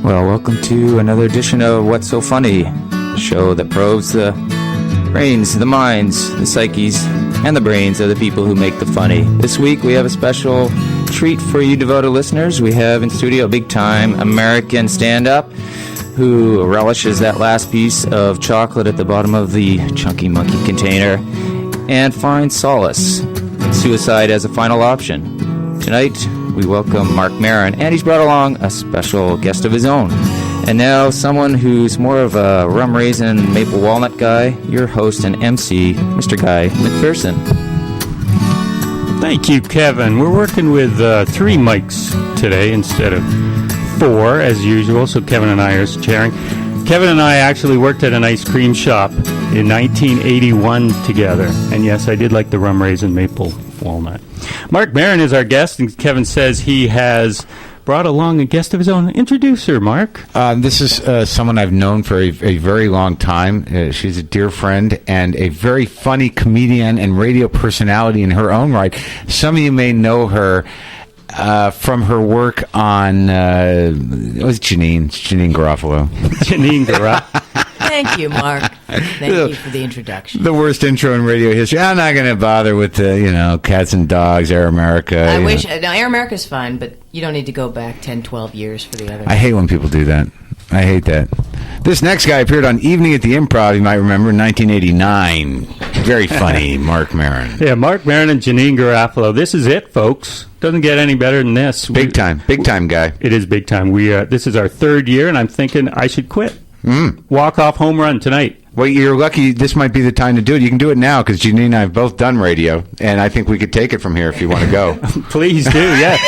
Well, welcome to another edition of What's So Funny, the show that probes the brains, the minds, the psyches, and the brains of the people who make the funny. This week we have a special treat for you devoted listeners. We have in studio a big-time American stand-up who relishes that last piece of chocolate at the bottom of the Chunky Monkey container and finds solace in suicide as a final option. Tonight, we welcome Marc Maron, and he's brought along a special guest of his own. And now, someone who's more of a rum raisin maple walnut guy, your host and MC, Mr. Guy McPherson. Thank you, Kevin. We're working with 3 mics today instead of 4, as usual, so Kevin and I are sharing. Kevin and I actually worked at an ice cream shop in 1981 together. And yes, I did like the rum raisin maple walnut. Marc Maron is our guest, and Kevin says he has brought along a guest of his own. Introduce her, Marc. This is someone I've known for a very long time. She's a dear friend and a very funny comedian and radio personality in her own right. Some of you may know her from her work on, it was Janeane Garofalo. Janeane Garofalo. Thank you, Marc. Thank you for the introduction. The worst intro in radio history. I'm not going to bother with the, cats and dogs, Air America. I wish. Now, Air America's fine, but you don't need to go back 10, 12 years for the other. I hate when people do that. I hate that. This next guy appeared on Evening at the Improv, you might remember, in 1989. Very funny, Marc Maron. Yeah, Marc Maron and Janeane Garofalo. This is it, folks. Doesn't get any better than this. Big time guy. It is big time. This is our 3rd year, and I'm thinking I should quit. Walk-off home run tonight. Well, you're lucky this might be the time to do it. You can do it now because Janeane and I have both done radio, and I think we could take it from here if you want to go. Please do, yeah.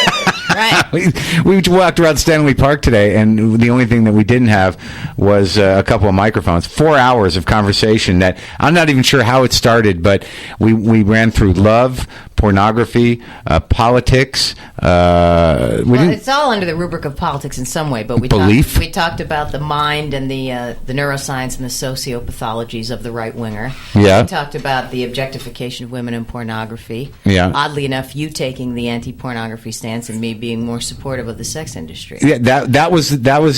Right. We walked around Stanley Park today, and the only thing that we didn't have was a couple of microphones. 4 hours of conversation that I'm not even sure how it started, but we ran through love, pornography, politics. It's all under the rubric of politics in some way, but we talked about the mind and the neuroscience and the sociopathologies of the right winger. Yeah. We talked about the objectification of women in pornography. Yeah. Oddly enough, you taking the anti-pornography stance and me being more supportive of the sex industry. Yeah, that was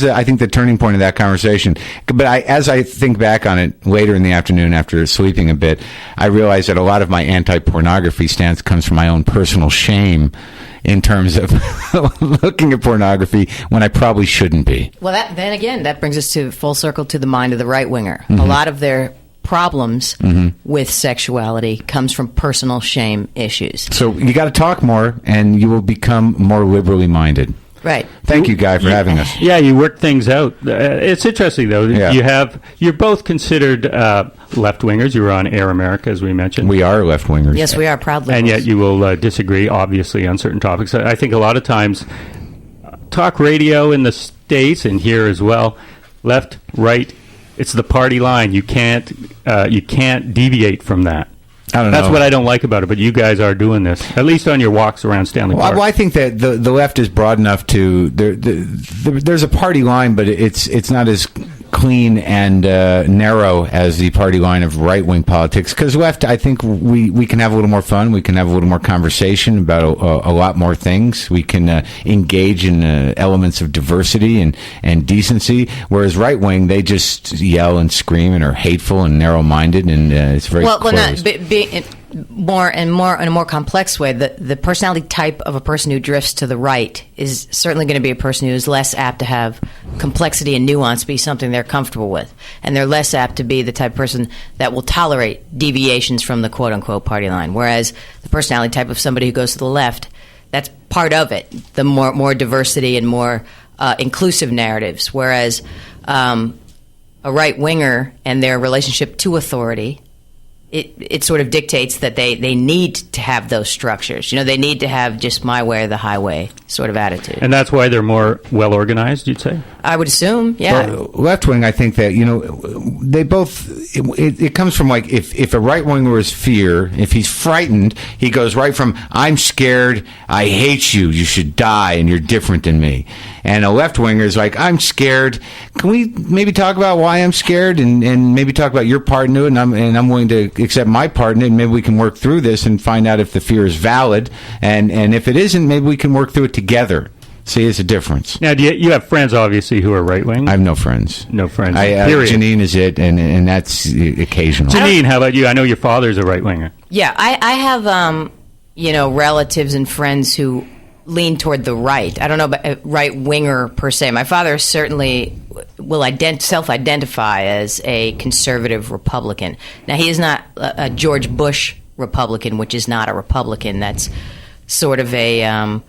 I think the turning point of that conversation. But as I think back on it later in the afternoon after sleeping a bit, I realized that a lot of my anti-pornography stance comes from my own personal shame in terms of looking at pornography when I probably shouldn't be. Well, that brings us to full circle to the mind of the right winger. Mm-hmm. A lot of their problems with sexuality comes from personal shame issues. So you got to talk more, and you will become more liberally minded. Right. Thank you, Guy, for having us. Yeah, you work things out. It's interesting, though. Yeah. You're both considered left-wingers. You were on Air America, as we mentioned. We are left-wingers. Yes, we are proud liberals. And yet you will disagree, obviously, on certain topics. I think a lot of times, talk radio in the States and here as well, left, right, it's the party line. You can't deviate from that. I don't know. That's what I don't like about it, but you guys are doing this, at least on your walks around Stanley Park. Well, I think that the left is broad enough to... There's a party line, but it's not as clean and narrow as the party line of right-wing politics. Because left, I think we can have a little more fun. We can have a little more conversation about a lot more things. We can engage in elements of diversity and decency. Whereas right-wing, they just yell and scream and are hateful and narrow-minded, and it's very closed. In a more complex way, the personality type of a person who drifts to the right is certainly going to be a person who is less apt to have complexity and nuance be something they're comfortable with, and they're less apt to be the type of person that will tolerate deviations from the quote-unquote party line. Whereas the personality type of somebody who goes to the left, that's part of it, the more diversity and more inclusive narratives. Whereas a right-winger and their relationship to authority, it sort of dictates that they need to have those structures. They need to have just my way or the highway sort of attitude. And that's why they're more well-organized, you'd say? I would assume, yeah. Well, left-wing, I think that, they both... It comes from, like, if a right-winger is fear, if he's frightened, he goes right from, I'm scared, I hate you, you should die, and you're different than me. And a left-winger is like, I'm scared, can we maybe talk about why I'm scared, and maybe talk about your part in it, and I'm willing to accept my part in it, and maybe we can work through this and find out if the fear is valid, and if it isn't, maybe we can work through it together. See, it's a difference. Now, you have friends, obviously, who are right-wing? I have no friends. No friends, period. Janine is it, and that's occasional. Janine, how about you? I know your father's a right-winger. Yeah, I have, relatives and friends who lean toward the right. I don't know about right-winger per se. My father certainly will self-identify as a conservative Republican. Now, he is not a George Bush Republican, which is not a Republican. That's sort of a...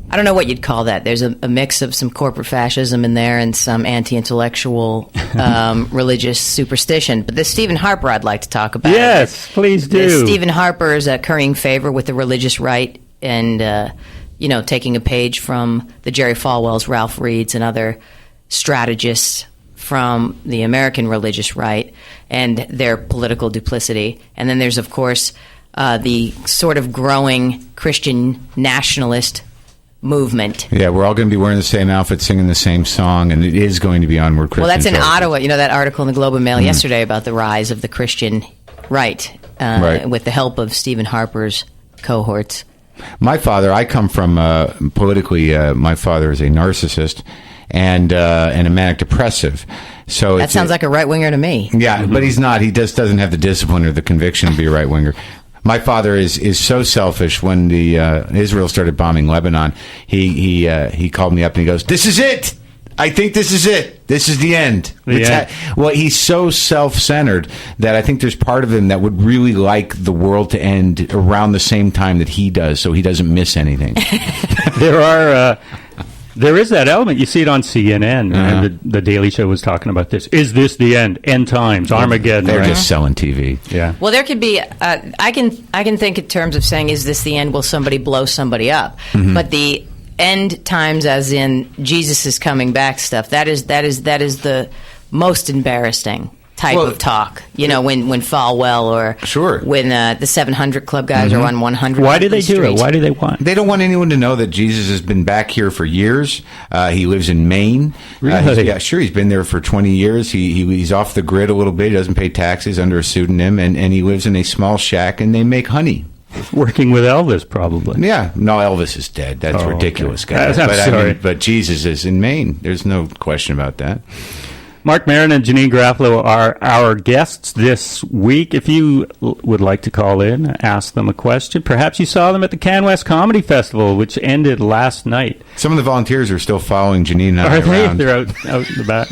I don't know what you'd call that. There's a mix of some corporate fascism in there and some anti-intellectual religious superstition. But this Stephen Harper I'd like to talk about. Yes, please do. Stephen Harper is currying favor with the religious right and, taking a page from the Jerry Falwells, Ralph Reeds, and other strategists from the American religious right and their political duplicity. And then there's, of course, the sort of growing Christian nationalist movement. Yeah, we're all going to be wearing the same outfit, singing the same song, and it is going to be onward Christian. Well, that's in focus. Ottawa. You know that article in the Globe and Mail yesterday about the rise of the Christian right, with the help of Stephen Harper's cohorts. My father, I come from politically. My father is a narcissist and a manic depressive. So that sounds like a right winger to me. Yeah, but he's not. He just doesn't have the discipline or the conviction to be a right winger. My father is so selfish. When the Israel started bombing Lebanon, he called me up and he goes, "This is it. I think this is it. This is the end." Well, he's so self-centered that I think there's part of him that would really like the world to end around the same time that he does, so he doesn't miss anything. There is that element. You see it on CNN. And the Daily Show was talking about this. Is this the end? End times, Armageddon. They're just selling TV. Yeah. Well, there could be. I can think in terms of saying, "Is this the end? Will somebody blow somebody up?" But the end times, as in Jesus is coming back stuff. That is the most embarrassing type of talk. When Falwell or when the 700 Club guys are on 100. Why do they do it? Why do they want? They don't want anyone to know that Jesus has been back here for years. He lives in Maine. Really? He's been there for 20 years. He's off the grid a little bit. He doesn't pay taxes under a pseudonym, and he lives in a small shack, and they make honey. Working with Elvis, probably. Yeah. No, Elvis is dead. That's ridiculous, okay. guys. I'm sorry. But Jesus is in Maine. There's no question about that. Marc Maron and Janeane Garofalo are our guests this week. If you would like to call in, ask them a question. Perhaps you saw them at the CanWest Comedy Festival, which ended last night. Some of the volunteers are still following Janine and I around. They're out in the back.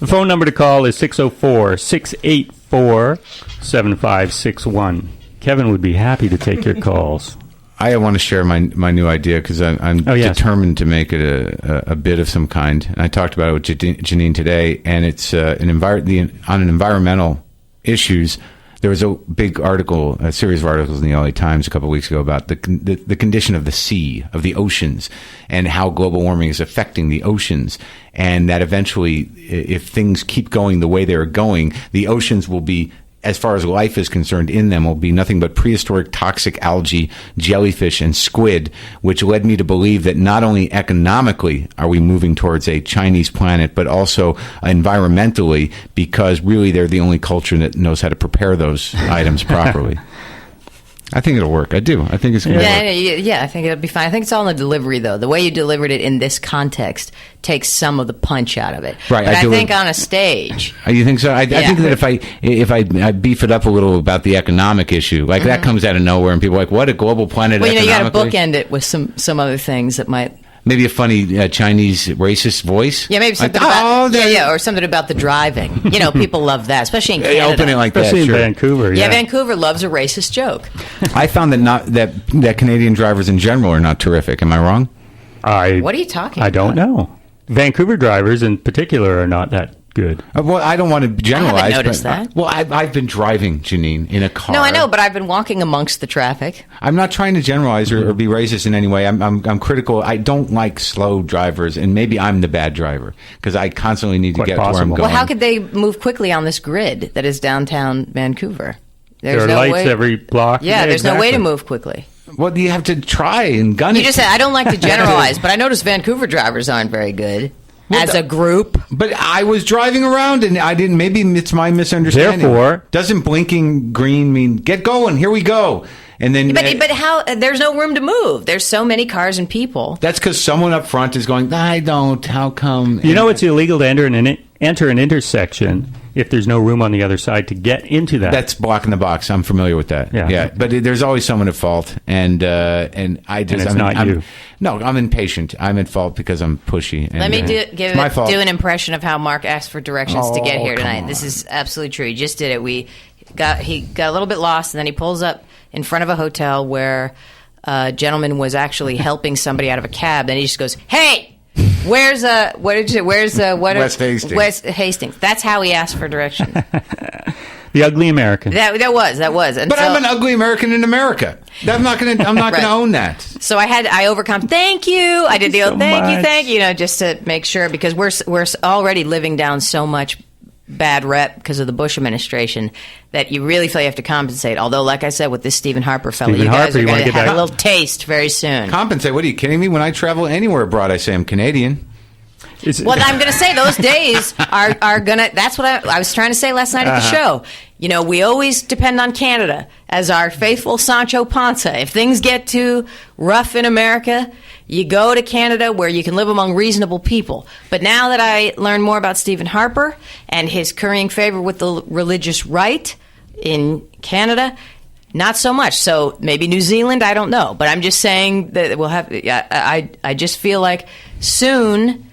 The phone number to call is 604-684-7561. Kevin would be happy to take your calls. I want to share my new idea because I'm determined to make it a bit of some kind. And I talked about it with Janine today, and it's on environmental issues. There was a big article, a series of articles in the LA Times a couple of weeks ago about the condition of the sea, of the oceans, and how global warming is affecting the oceans. And that eventually, if things keep going the way they're going, the oceans will be, as far as life is concerned in them, will be nothing but prehistoric toxic algae, jellyfish, and squid, which led me to believe that not only economically are we moving towards a Chinese planet, but also environmentally, because really they're the only culture that knows how to prepare those items properly. I think it'll work. I do. I think it's going to work. Yeah, I think it'll be fine. I think it's all in the delivery, though. The way you delivered it in this context takes some of the punch out of it. Right. But I think on a stage. You think so? I think that if I beef it up a little about the economic issue, like that comes out of nowhere, and people are like, what, a global planet economically? Well, you got to bookend it with some other things that might... Maybe a funny Chinese racist voice. Yeah, maybe something or something about the driving. People love that, especially in Canada. Open it like especially that, in Vancouver. Yeah, Vancouver loves a racist joke. I found that Canadian drivers in general are not terrific. Am I wrong? What are you talking about? I don't know. Vancouver drivers in particular are not that good. Well, I don't want to generalize. I haven't noticed that. Well, I've been driving, Janine, in a car. No, I know, but I've been walking amongst the traffic. I'm not trying to generalize or be racist in any way. I'm critical. I don't like slow drivers, and maybe I'm the bad driver because I constantly need to get to where I'm going. Well, how could they move quickly on this grid that is downtown Vancouver? There are lights every block. Yeah, there's no way to move quickly. Well, you have to try and gun it. You just said, I don't like to generalize, but I notice Vancouver drivers aren't very good. As a group. But I was driving around and I didn't, maybe it's my misunderstanding. Therefore, doesn't blinking green mean get going, here we go? And then, But how? There's no room to move. There's so many cars and people. that's because someone up front is going, I don't. How come? You know, it's illegal to enter an intersection if there's no room on the other side to get into that. That's blocking the box. I'm familiar with that. Yeah. But there's always someone at fault, and I just. And it's not you. No, I'm impatient. I'm at fault because I'm pushy. And, Let me it's my fault. do an impression of how Mark asked for directions to get here come tonight. on. This is absolutely true. He just did it. He got a little bit lost, and then he pulls up in front of a hotel where a gentleman was actually helping somebody out of a cab. Then he just goes, "Hey, where's West Hastings. West Hastings." That's how he asked for direction. the ugly American. That was. And But so, I'm an ugly American in America. I'm not going Right. to own that. So I overcome. Thank you. I did the old so thank you. Just to make sure, because we're already living down so much bad rep because of the Bush administration that you really feel you have to compensate. Although, like I said, with this Stephen Harper fellow, Stephen you guys Harper, are you going wanna to get have back- a little taste very soon. Compensate? What are you kidding me? When I travel anywhere abroad, I say I'm Canadian. Well, I'm going to say those days are going to. That's what I was trying to say last night at the show. You know, we always depend on Canada as our faithful Sancho Panza. If things get too rough in America, you go to Canada where you can live among reasonable people. But now that I learned more about Stephen Harper and his currying favor with the religious right in Canada, not so much. So maybe New Zealand, I don't know. But I'm just saying that we'll have. I just feel like soon,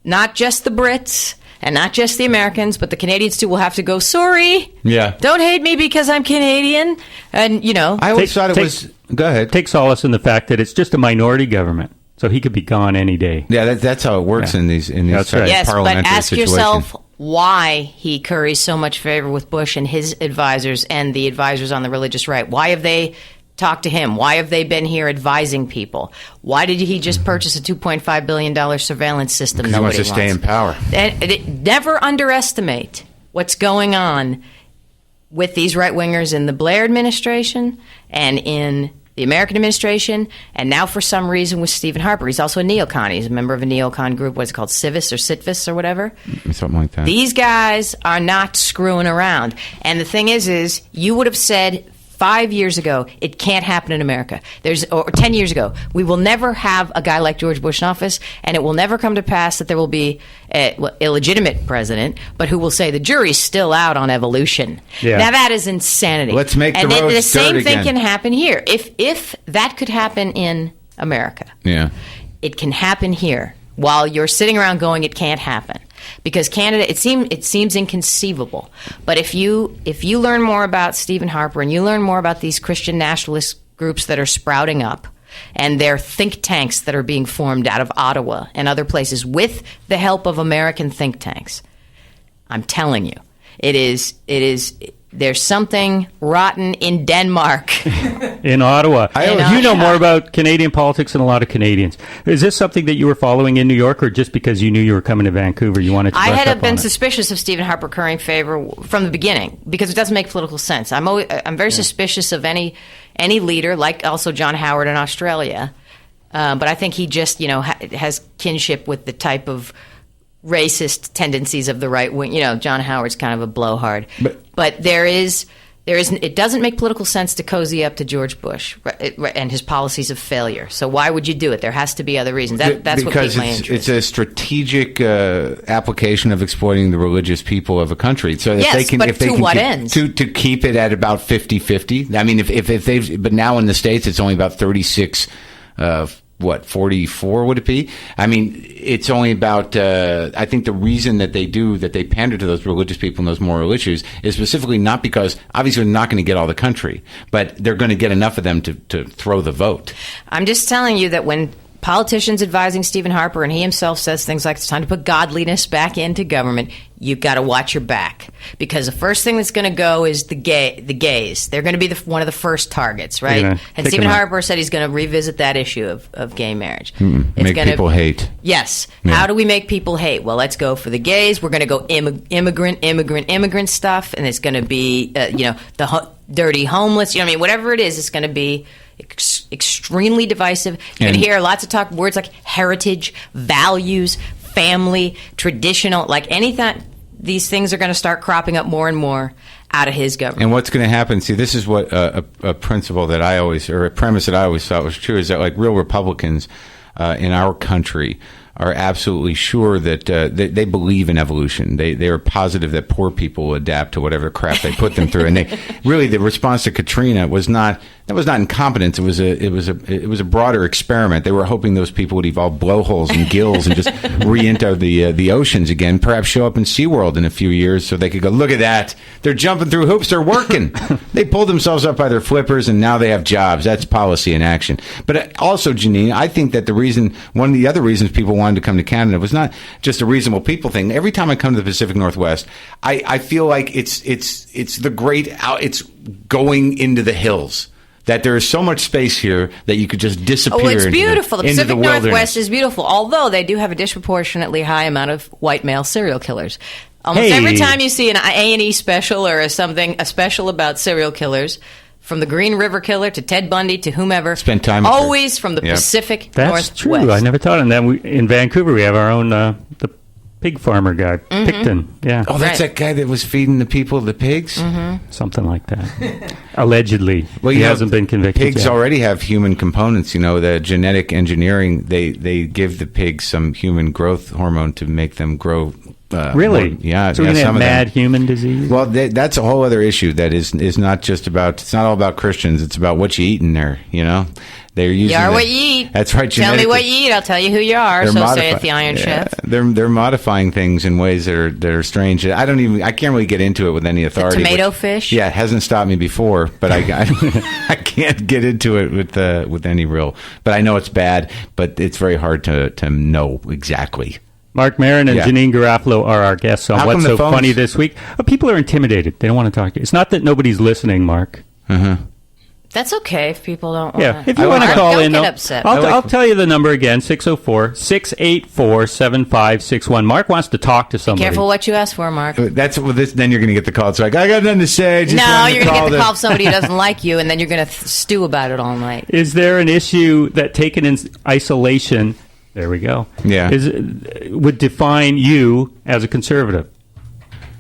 not just the Brits and not just the Americans, but the Canadians too will have to go, sorry. Yeah. Don't hate me because I'm Canadian. And, you know. I always thought it was... Go ahead. Take solace in the fact that it's just a minority government, so he could be gone any day. Yeah, that's how it works in these That's right. Yes, but parliamentary ask situations. yourself why he curries so much favor with Bush and his advisors and the advisors on the religious right. Why have they talked to him? Why have they been here advising people? Why did he just purchase a $2.5 billion surveillance system? Because he wants to stay in power. And never underestimate what's going on with these right-wingers in the Blair administration and in the American administration, and now for some reason with Stephen Harper. He's also a neocon. He's a member of a neocon group. What's it called? Civis or Sitvis or whatever? Something like that. These guys are not screwing around. And the thing is you would have said 5 years ago, it can't happen in America. Or 10 years ago, we will never have a guy like George Bush in office, and it will never come to pass that there will be a illegitimate president, but who will say the jury's still out on evolution. Yeah. Now that is insanity. Let's make the and roads the same dirt thing again. can happen here. If that could happen in America, Yeah. it can happen here. While you're sitting around going, it can't happen. Because Canada, it seems inconceivable. But if you learn more about Stephen Harper and you learn more about these Christian nationalist groups that are sprouting up and their think tanks that are being formed out of Ottawa and other places with the help of American think tanks, I'm telling you, there's something rotten in Denmark. In Ottawa. You know Yeah. more about Canadian politics than a lot of Canadians. Is this something that you were following in New York, or just because you knew you were coming to Vancouver, you wanted to brush I up had been on it? suspicious of Stephen Harper currying favor from the beginning because it doesn't make political sense. I'm very suspicious of any leader, like also John Howard in Australia. But I think he just has kinship with the type of racist tendencies of the right wing. John Howard's kind of a blowhard. But there is it doesn't make political sense to cozy up to George Bush and his policies of failure. So why would you do it? There has to be other reasons. That's what piqued my interest. It's a strategic application of exploiting the religious people of a country. So Yes, if they can, but if they to can what keep, ends? To keep it at about 50-50. I mean, if they've, but now in the States it's only about 36. 44 would it be? I mean, it's only about, I think the reason that they pander to those religious people and those moral issues is specifically not because, obviously they're not going to get all the country, but they're going to get enough of them to throw the vote. I'm just telling you that when politicians advising Stephen Harper and he himself says things like it's time to put godliness back into government, you've got to watch your back, because the first thing that's going to go is the gays. They're going to be one of the first targets, right? Yeah, and Stephen Harper said he's going to revisit that issue of gay marriage. Make people hate. Yes. Yeah. How do we make people hate? Well, let's go for the gays. We're going to go immigrant stuff, and it's going to be the dirty homeless. Whatever it is, it's going to be extremely divisive. You're going to hear lots of words like heritage, values, family, traditional, like anything. These things are going to start cropping up more and more, out of his government. And what's going to happen? See, this is what a principle that I always, or a premise that I always thought was true, is that like real Republicans in our country are absolutely sure that they believe in evolution. They are positive that poor people will adapt to whatever crap they put them through. And they really, the response to Katrina was not incompetence. It was a broader experiment. They were hoping those people would evolve blowholes and gills and just re-enter the oceans again. Perhaps show up in SeaWorld in a few years so they could go, look at that. They're jumping through hoops. They're working. They pulled themselves up by their flippers and now they have jobs. That's policy in action. But also, Janeane, I think that one of the other reasons people wanted to come to Canada was not just a reasonable people thing. Every time I come to the Pacific Northwest, I feel like it's the great out. It's going into the hills. That there is so much space here that you could just disappear. Oh, it's beautiful. The Pacific wilderness. Northwest is beautiful, although they do have a disproportionately high amount of white male serial killers. Almost every time you see an A&E special or a special about serial killers, from the Green River Killer to Ted Bundy to whomever, spend time always from the Pacific Northwest. That's true. I never thought of that. In Vancouver, we have our own the pig farmer guy, Picton. Yeah. Oh, that's that guy that was feeding the people the pigs? Mm-hmm. Something like that. Allegedly. Well, he hasn't been convicted pigs yet. already have human components. The genetic engineering, they give the pigs some human growth hormone to make them grow. Really? More, yeah. So we're going to have mad human disease? Well, that's a whole other issue that is not just about, it's not all about Christians. It's about what you eat in there, They're using you are what you eat. That's right. Tell me what you eat, I'll tell you who you are. So saith the Iron Chef. They're modifying things in ways that are strange. I can't really get into it with any authority. The tomato fish. Yeah, it hasn't stopped me before, but I can't get into it with any real. But I know it's bad, but it's very hard to know exactly. Marc Maron and Janeane Garofalo are our guests on What's So Funny this week. People are intimidated. They don't want to talk to you. It's not that nobody's listening, Mark. Uh-huh. That's okay if people don't want to. If you want to call in, don't get upset. I'll tell you the number again, 604-684-7561. Mark wants to talk to somebody. Be careful what you ask for, Mark. Then you're going to get the call. It's like, I got nothing to say. No, you're going to get the call of somebody who doesn't like you, and then you're going to stew about it all night. Is there an issue that taken in isolation... There we go. Yeah. Would define you as a conservative?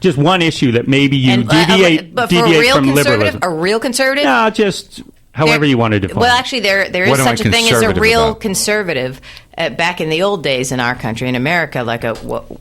Just one issue that maybe you deviate from liberalism. A real conservative? No, just however you want to define. Well, actually, there is such a thing as a real conservative. Back in the old days in our country, in America, like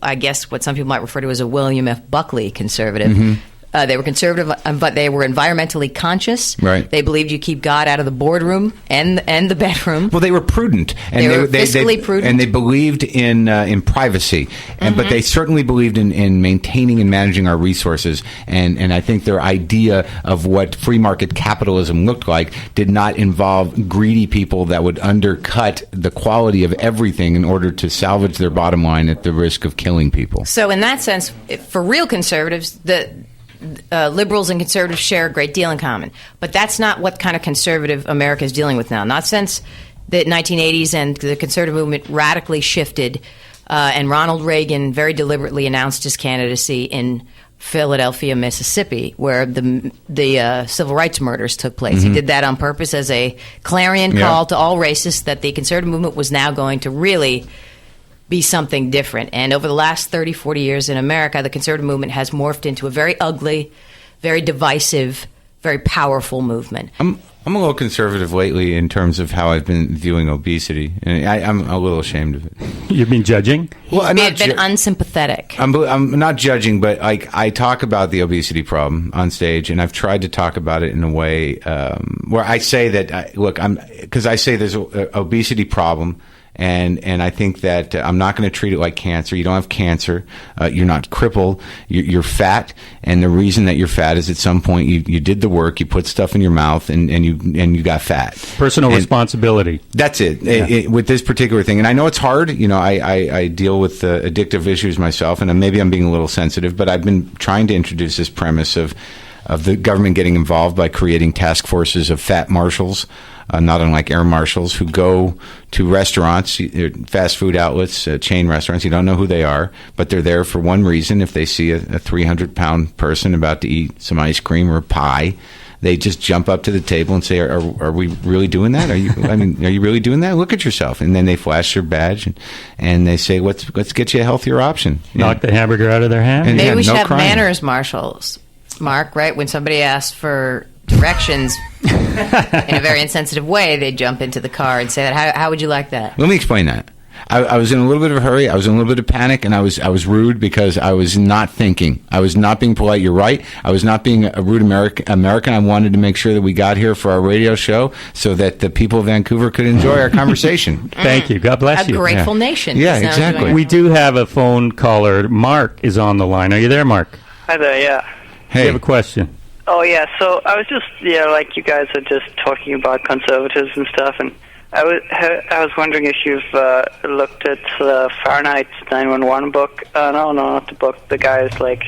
I guess what some people might refer to as a William F. Buckley conservative. Mm-hmm. They were conservative, but they were environmentally conscious. Right. They believed you keep God out of the boardroom and the bedroom. Well, they were prudent. And they were fiscally prudent. And they believed in privacy. And But they certainly believed in maintaining and managing our resources. And I think their idea of what free market capitalism looked like did not involve greedy people that would undercut the quality of everything in order to salvage their bottom line at the risk of killing people. So in that sense, for real conservatives, liberals and conservatives share a great deal in common. But that's not what kind of conservative America is dealing with now. Not since the 1980s and the conservative movement radically shifted and Ronald Reagan very deliberately announced his candidacy in Philadelphia, Mississippi, where the civil rights murders took place. Mm-hmm. He did that on purpose as a clarion call to all racists that the conservative movement was now going to really be something different. And over the last 30, 40 years in America, the conservative movement has morphed into a very ugly, very divisive, very powerful movement. I'm a little conservative lately in terms of how I've been viewing obesity, and I'm a little ashamed of it. You've been judging? Well, He's been unsympathetic. I'm not judging, but I talk about the obesity problem on stage, and I've tried to talk about it in a way where I say that, because I say there's an obesity problem. And I think that I'm not going to treat it like cancer. You don't have cancer. You're not crippled. You're fat. And the reason that you're fat is at some point you did the work, you put stuff in your mouth, and you got fat. Personal responsibility. That's it. Yeah. With this particular thing. And I know it's hard. I deal with addictive issues myself, and maybe I'm being a little sensitive, but I've been trying to introduce this premise of the government getting involved by creating task forces of fat marshals, not unlike air marshals, who go to restaurants, fast food outlets, chain restaurants. You don't know who they are, but they're there for one reason. If they see a 300-pound person about to eat some ice cream or pie, they just jump up to the table and say, "Are we really doing that? Are you really doing that? Look at yourself." And then they flash their badge and they say, "Let's get you a healthier option." Knock the hamburger out of their hand. Maybe we should have manners marshals. Mark, right? When somebody asks for directions in a very insensitive way, they jump into the car and say that. How would you like that? Let me explain that. I was in a little bit of a hurry. I was in a little bit of panic, and I was rude because I was not thinking. I was not being polite. You're right. I was not being a rude American. I wanted to make sure that we got here for our radio show so that the people of Vancouver could enjoy our conversation. Thank you. God bless you. A grateful nation. Yeah, is now exactly. doing it. We do have a phone caller. Mark is on the line. Are you there, Mark? Hi there, yeah. Do you Hey, have a question? Oh, yeah, so I was just, like you guys are just talking about conservatives and stuff, and I was wondering if you've looked at Fahrenheit 911 book. No, not the book. The guy's like,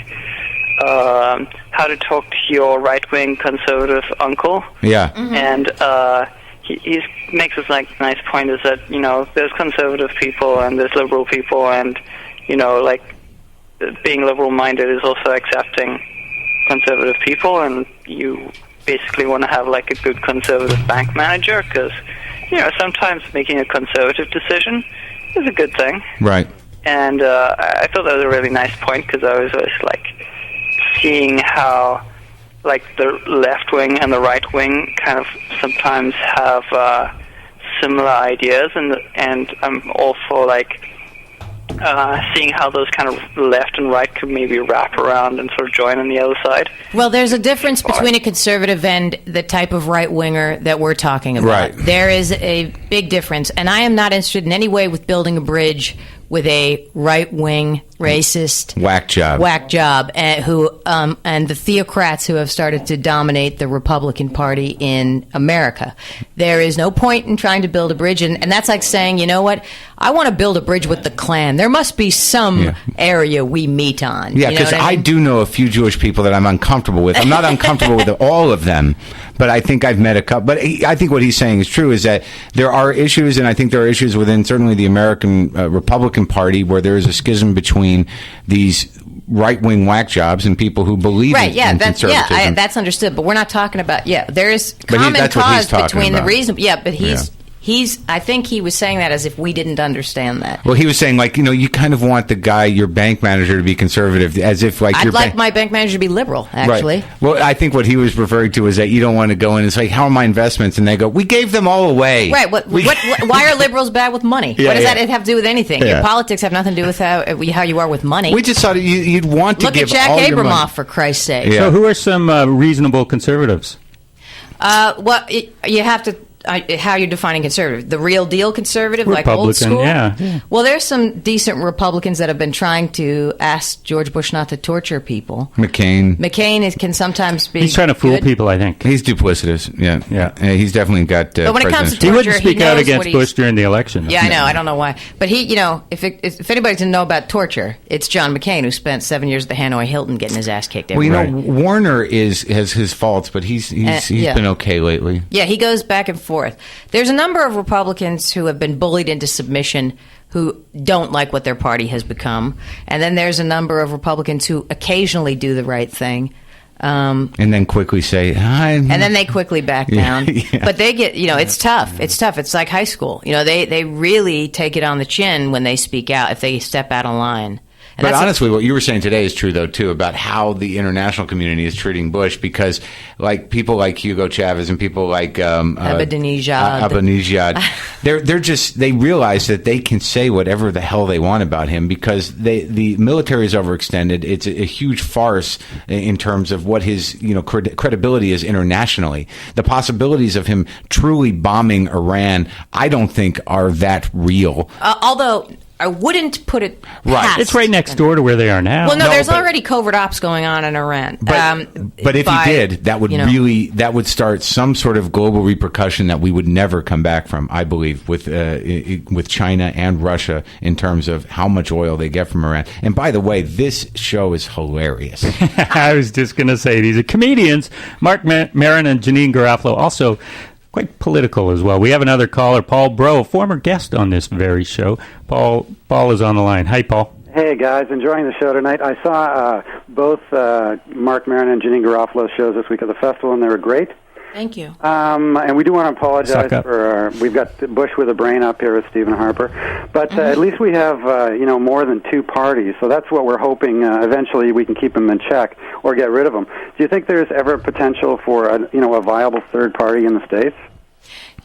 How to Talk to Your Right-Wing Conservative Uncle. yeah. And he makes this like nice point is that, there's conservative people and there's liberal people, and, like, being liberal-minded is also accepting conservative people, and you basically want to have like a good conservative bank manager because, sometimes making a conservative decision is a good thing. Right. And I thought that was a really nice point because I was always like seeing how like the left wing and the right wing kind of sometimes have similar ideas, and I'm all for like seeing how those kind of left and right could maybe wrap around and sort of join on the other side. Well, there's a difference between a conservative and the type of right-winger that we're talking about. Right. There is a big difference, and I am not interested in any way with building a bridge with a right-wing, racist Whack job. and the theocrats who have started to dominate the Republican Party in America. There is no point in trying to build a bridge, and that's like saying, you know what, I want to build a bridge with the Klan. There must be some area we meet on. Yeah, You know because what I mean? do know a few Jewish people that I'm uncomfortable with. I'm not uncomfortable with all of them, but I think I've met a couple. But I think what he's saying is true, is that there are issues, and I think there are issues within certainly the American Republican Party where there is a schism between these right-wing whack jobs and people who believe in conservatism. That's understood. But we're not talking about there is But common that's what he's cause talking between about. the reason. Yeah, but he's. I think he was saying that as if we didn't understand that. Well, he was saying, like, you kind of want the guy, your bank manager, to be conservative, as if, like, I'd like my bank manager to be liberal, actually. Right. Well, I think what he was referring to is that you don't want to go in and say, how are my investments? And they go, we gave them all away. Right. Why are liberals bad with money? Yeah, what does yeah. that have to do with anything? Yeah. Your politics have nothing to do with how you are with money. We just thought you'd want to Look give at Jack all your money. Abramoff, for Christ's sake. Yeah. So who are some reasonable conservatives? You have to. How you're defining conservative? The real deal conservative, like old Republican, school? yeah. Well, there's some decent Republicans that have been trying to ask George Bush not to torture people. McCain. Can sometimes be. He's trying to fool good. people, I think. He's duplicitous. Yeah. He's definitely got. But when it comes to He wouldn't torture, speak out knows against what Bush during the election. Yeah, I know. I don't know why. But if anybody doesn't know about torture, it's John McCain, who spent 7 years at the Hanoi Hilton getting his ass kicked every Well, Warner has his faults, but he's been okay lately. Yeah, he goes back and forth. There's a number of Republicans who have been bullied into submission who don't like what their party has become. And then there's a number of Republicans who occasionally do the right thing. And then quickly say, hi. And then they quickly back down. Yeah. But they get, it's tough. It's tough. It's like high school. They really take it on the chin when they speak out, if they step out of line. And But that's honestly, what you were saying today is true, though, too, about how the international community is treating Bush, because like people like Hugo Chavez and people like Ahmadinejad, they realize that they can say whatever the hell they want about him because the military is overextended. It's a huge farce in terms of what his credibility is internationally. The possibilities of him truly bombing Iran, I don't think are that real. although I wouldn't put it Right. past It's right next door to where they are now. Well, no, there's but- already covert ops going on in Iran. But if he did, that would that would start some sort of global repercussion that we would never come back from, I believe, with China and Russia in terms of how much oil they get from Iran. And by the way, this show is hilarious. I was just going to say, these are comedians. Marc Maron and Janeane Garofalo, also quite political as well. We have another caller, Paul Bro, former guest on this very show. Paul is on the line. Hi, Paul. Hey, guys. Enjoying the show tonight. I saw both Marc Maron and Janeane Garofalo shows this week at the festival, and they were great. Thank you. And we do want to apologize Suck up. for we've got Bush with a brain up here with Stephen Harper, but at least we have more than two parties, so that's what we're hoping. Eventually, we can keep them in check or get rid of them. Do you think there's ever potential for a viable third party in the States?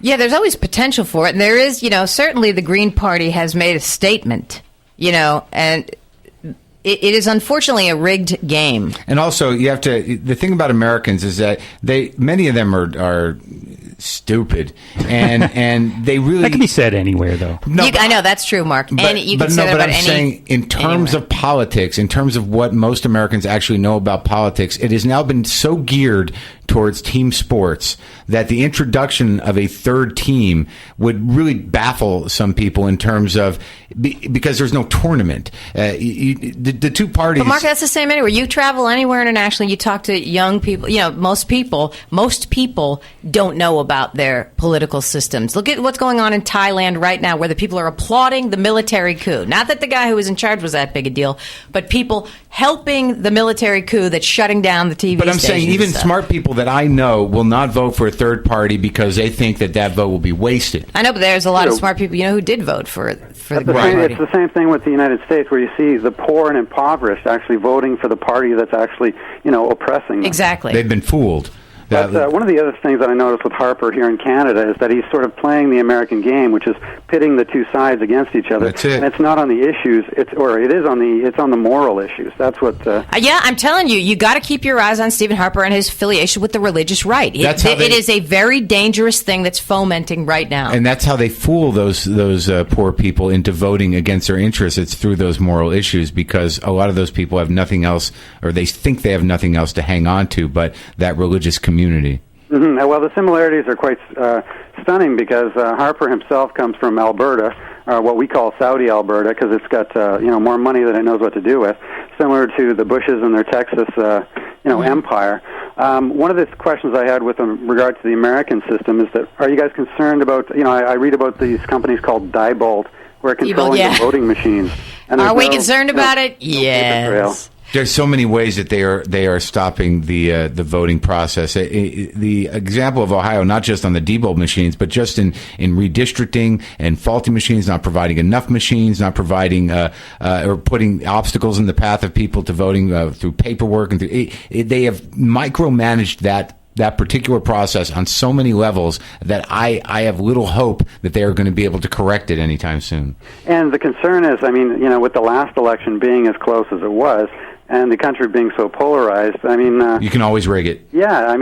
Yeah, there's always potential for it, and there is. Certainly the Green Party has made a statement. And it is unfortunately a rigged game. And also, the thing about Americans is that many of them are stupid, and they really... That can be said anywhere, though. No, I know, that's true, Mark. You can say that about I'm saying, in terms of politics, in terms of what most Americans actually know about politics, it has now been so geared towards team sports that the introduction of a third team would really baffle some people in terms of... because there's no tournament. The two parties... But Mark, that's the same anywhere. You travel anywhere internationally, you talk to young people. Most people don't know about their political systems. Look at what's going on in Thailand right now, where the people are applauding the military coup. Not that the guy who was in charge was that big a deal, but people helping the military coup that's shutting down the TV But I'm stations saying even and stuff. smart people that I know will not vote for a third party because they think that vote will be wasted. I know, but there's a lot of smart people who did vote for the Green Right. Party. It's the same thing with the United States, where you see the poor and impoverished actually voting for the party that's actually, oppressing them. Exactly. They've been fooled. But one of the other things that I noticed with Harper here in Canada is that he's sort of playing the American game, which is pitting the two sides against each other. That's it. And it's not on the issues; it's on the moral issues. That's what. Yeah, I'm telling you, you got to keep your eyes on Stephen Harper and his affiliation with the religious right. It is a very dangerous thing that's fomenting right now. And that's how they fool those poor people into voting against their interests. It's through those moral issues, because a lot of those people have nothing else, or they think they have nothing else to hang on to but that religious community. Mm-hmm. Well, the similarities are quite stunning, because Harper himself comes from Alberta, what we call Saudi Alberta, because it's got more money than it knows what to do with, similar to the Bushes and their Texas empire. One of the questions I had with regard to the American system is that, are you guys concerned about, I read about these companies called Diebold, who are controlling the voting machines. And are we concerned about it? Yes. There's so many ways that they are stopping the voting process. The example of Ohio, not just on the Diebold machines, but just in redistricting and faulty machines, not providing enough machines, not providing or putting obstacles in the path of people to voting through paperwork, and they have micromanaged that particular process on so many levels that I have little hope that they are going to be able to correct it anytime soon. And the concern is, with the last election being as close as it was, and the country being so polarized, you can always rig it. Yeah,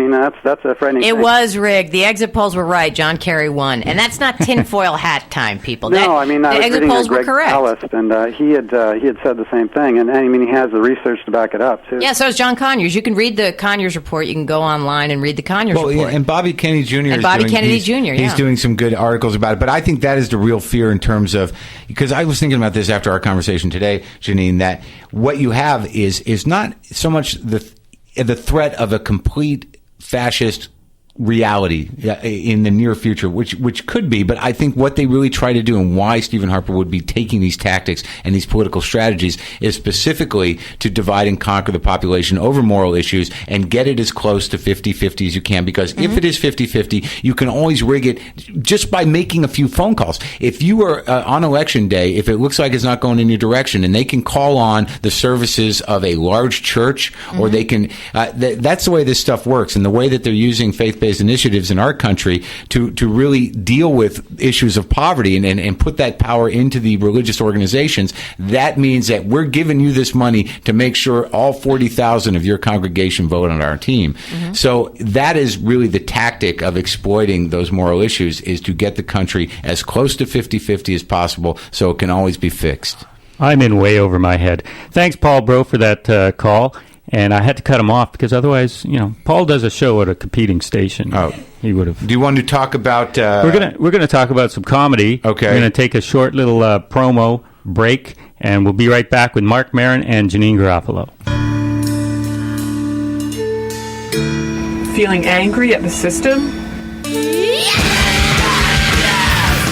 that's a frightening thing. It was rigged. The exit polls were right. John Kerry won. And that's not tinfoil hat time, people. No, the I exit polls were correct. Callis, and he had said the same thing. And he has the research to back it up, too. Yeah, so is John Conyers. You can read the Conyers report. You can go online and read the Conyers report. Yeah, and Bobby Kennedy Jr. He's doing some good articles about it. But I think that is the real fear in terms of, because I was thinking about this after our conversation today, Janeane, that what you have is not so much the threat of a complete fascist reality in the near future, which could be, but I think what they really try to do, and why Stephen Harper would be taking these tactics and these political strategies, is specifically to divide and conquer the population over moral issues and get it as close to 50-50 as you can, because if it is 50-50, you can always rig it just by making a few phone calls. If you are on election day, if it looks like it's not going in your direction, and they can call on the services of a large church, or they can that's the way this stuff works, and the way that they're using faith-based initiatives in our country to really deal with issues of poverty and put that power into the religious organizations. That means that we're giving you this money to make sure all 40,000 of your congregation vote on our team. So that is really the tactic of exploiting those moral issues, is to get the country as close to 50-50 as possible so it can always be fixed. I'm in way over my head. Thanks, Paul Bro, for that call. And I had to cut him off because otherwise, Paul does a show at a competing station. Oh, he would have. Do you want to talk about? We're gonna talk about some comedy. Okay. We're gonna take a short little promo break, and we'll be right back with Marc Maron and Janeane Garofalo. Feeling angry at the system?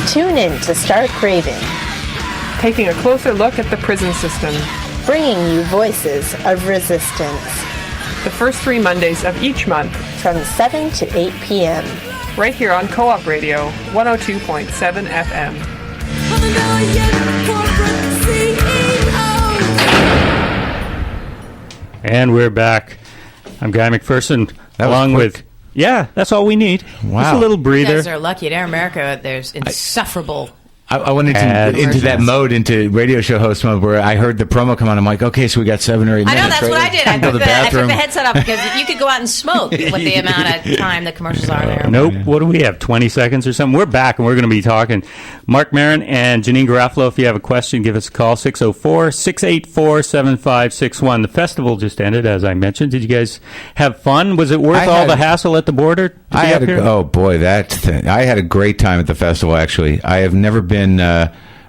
Tune in to Start Craving, Taking a closer look at the prison system. bringing you voices of resistance. The first 3 Mondays of each month from 7 to 8 p.m. Right here on Co-op Radio, 102.7 FM. And we're back. I'm Guy McPherson, along with... Yeah, that's all we need. Wow. Just a little You breather. guys are lucky. At Air America, there's insufferable... I went into that mode, into radio show host mode, where I heard the promo come on. I'm like, okay, so we got 7 or 8 minutes. I know, that's what I did. I Go to took, the I took bathroom. the headset off because you could go out and smoke with the amount of time the commercials are there. Nope. What do we have, 20 seconds or something? We're back, and we're going to be talking. Marc Maron and Janeane Garofalo, if you have a question, give us a call, 604-684-7561. The festival just ended, as I mentioned. Did you guys have fun? Was it worth all the hassle at the border to be up here? Oh, boy, I had a great time at the festival, actually. I have never been...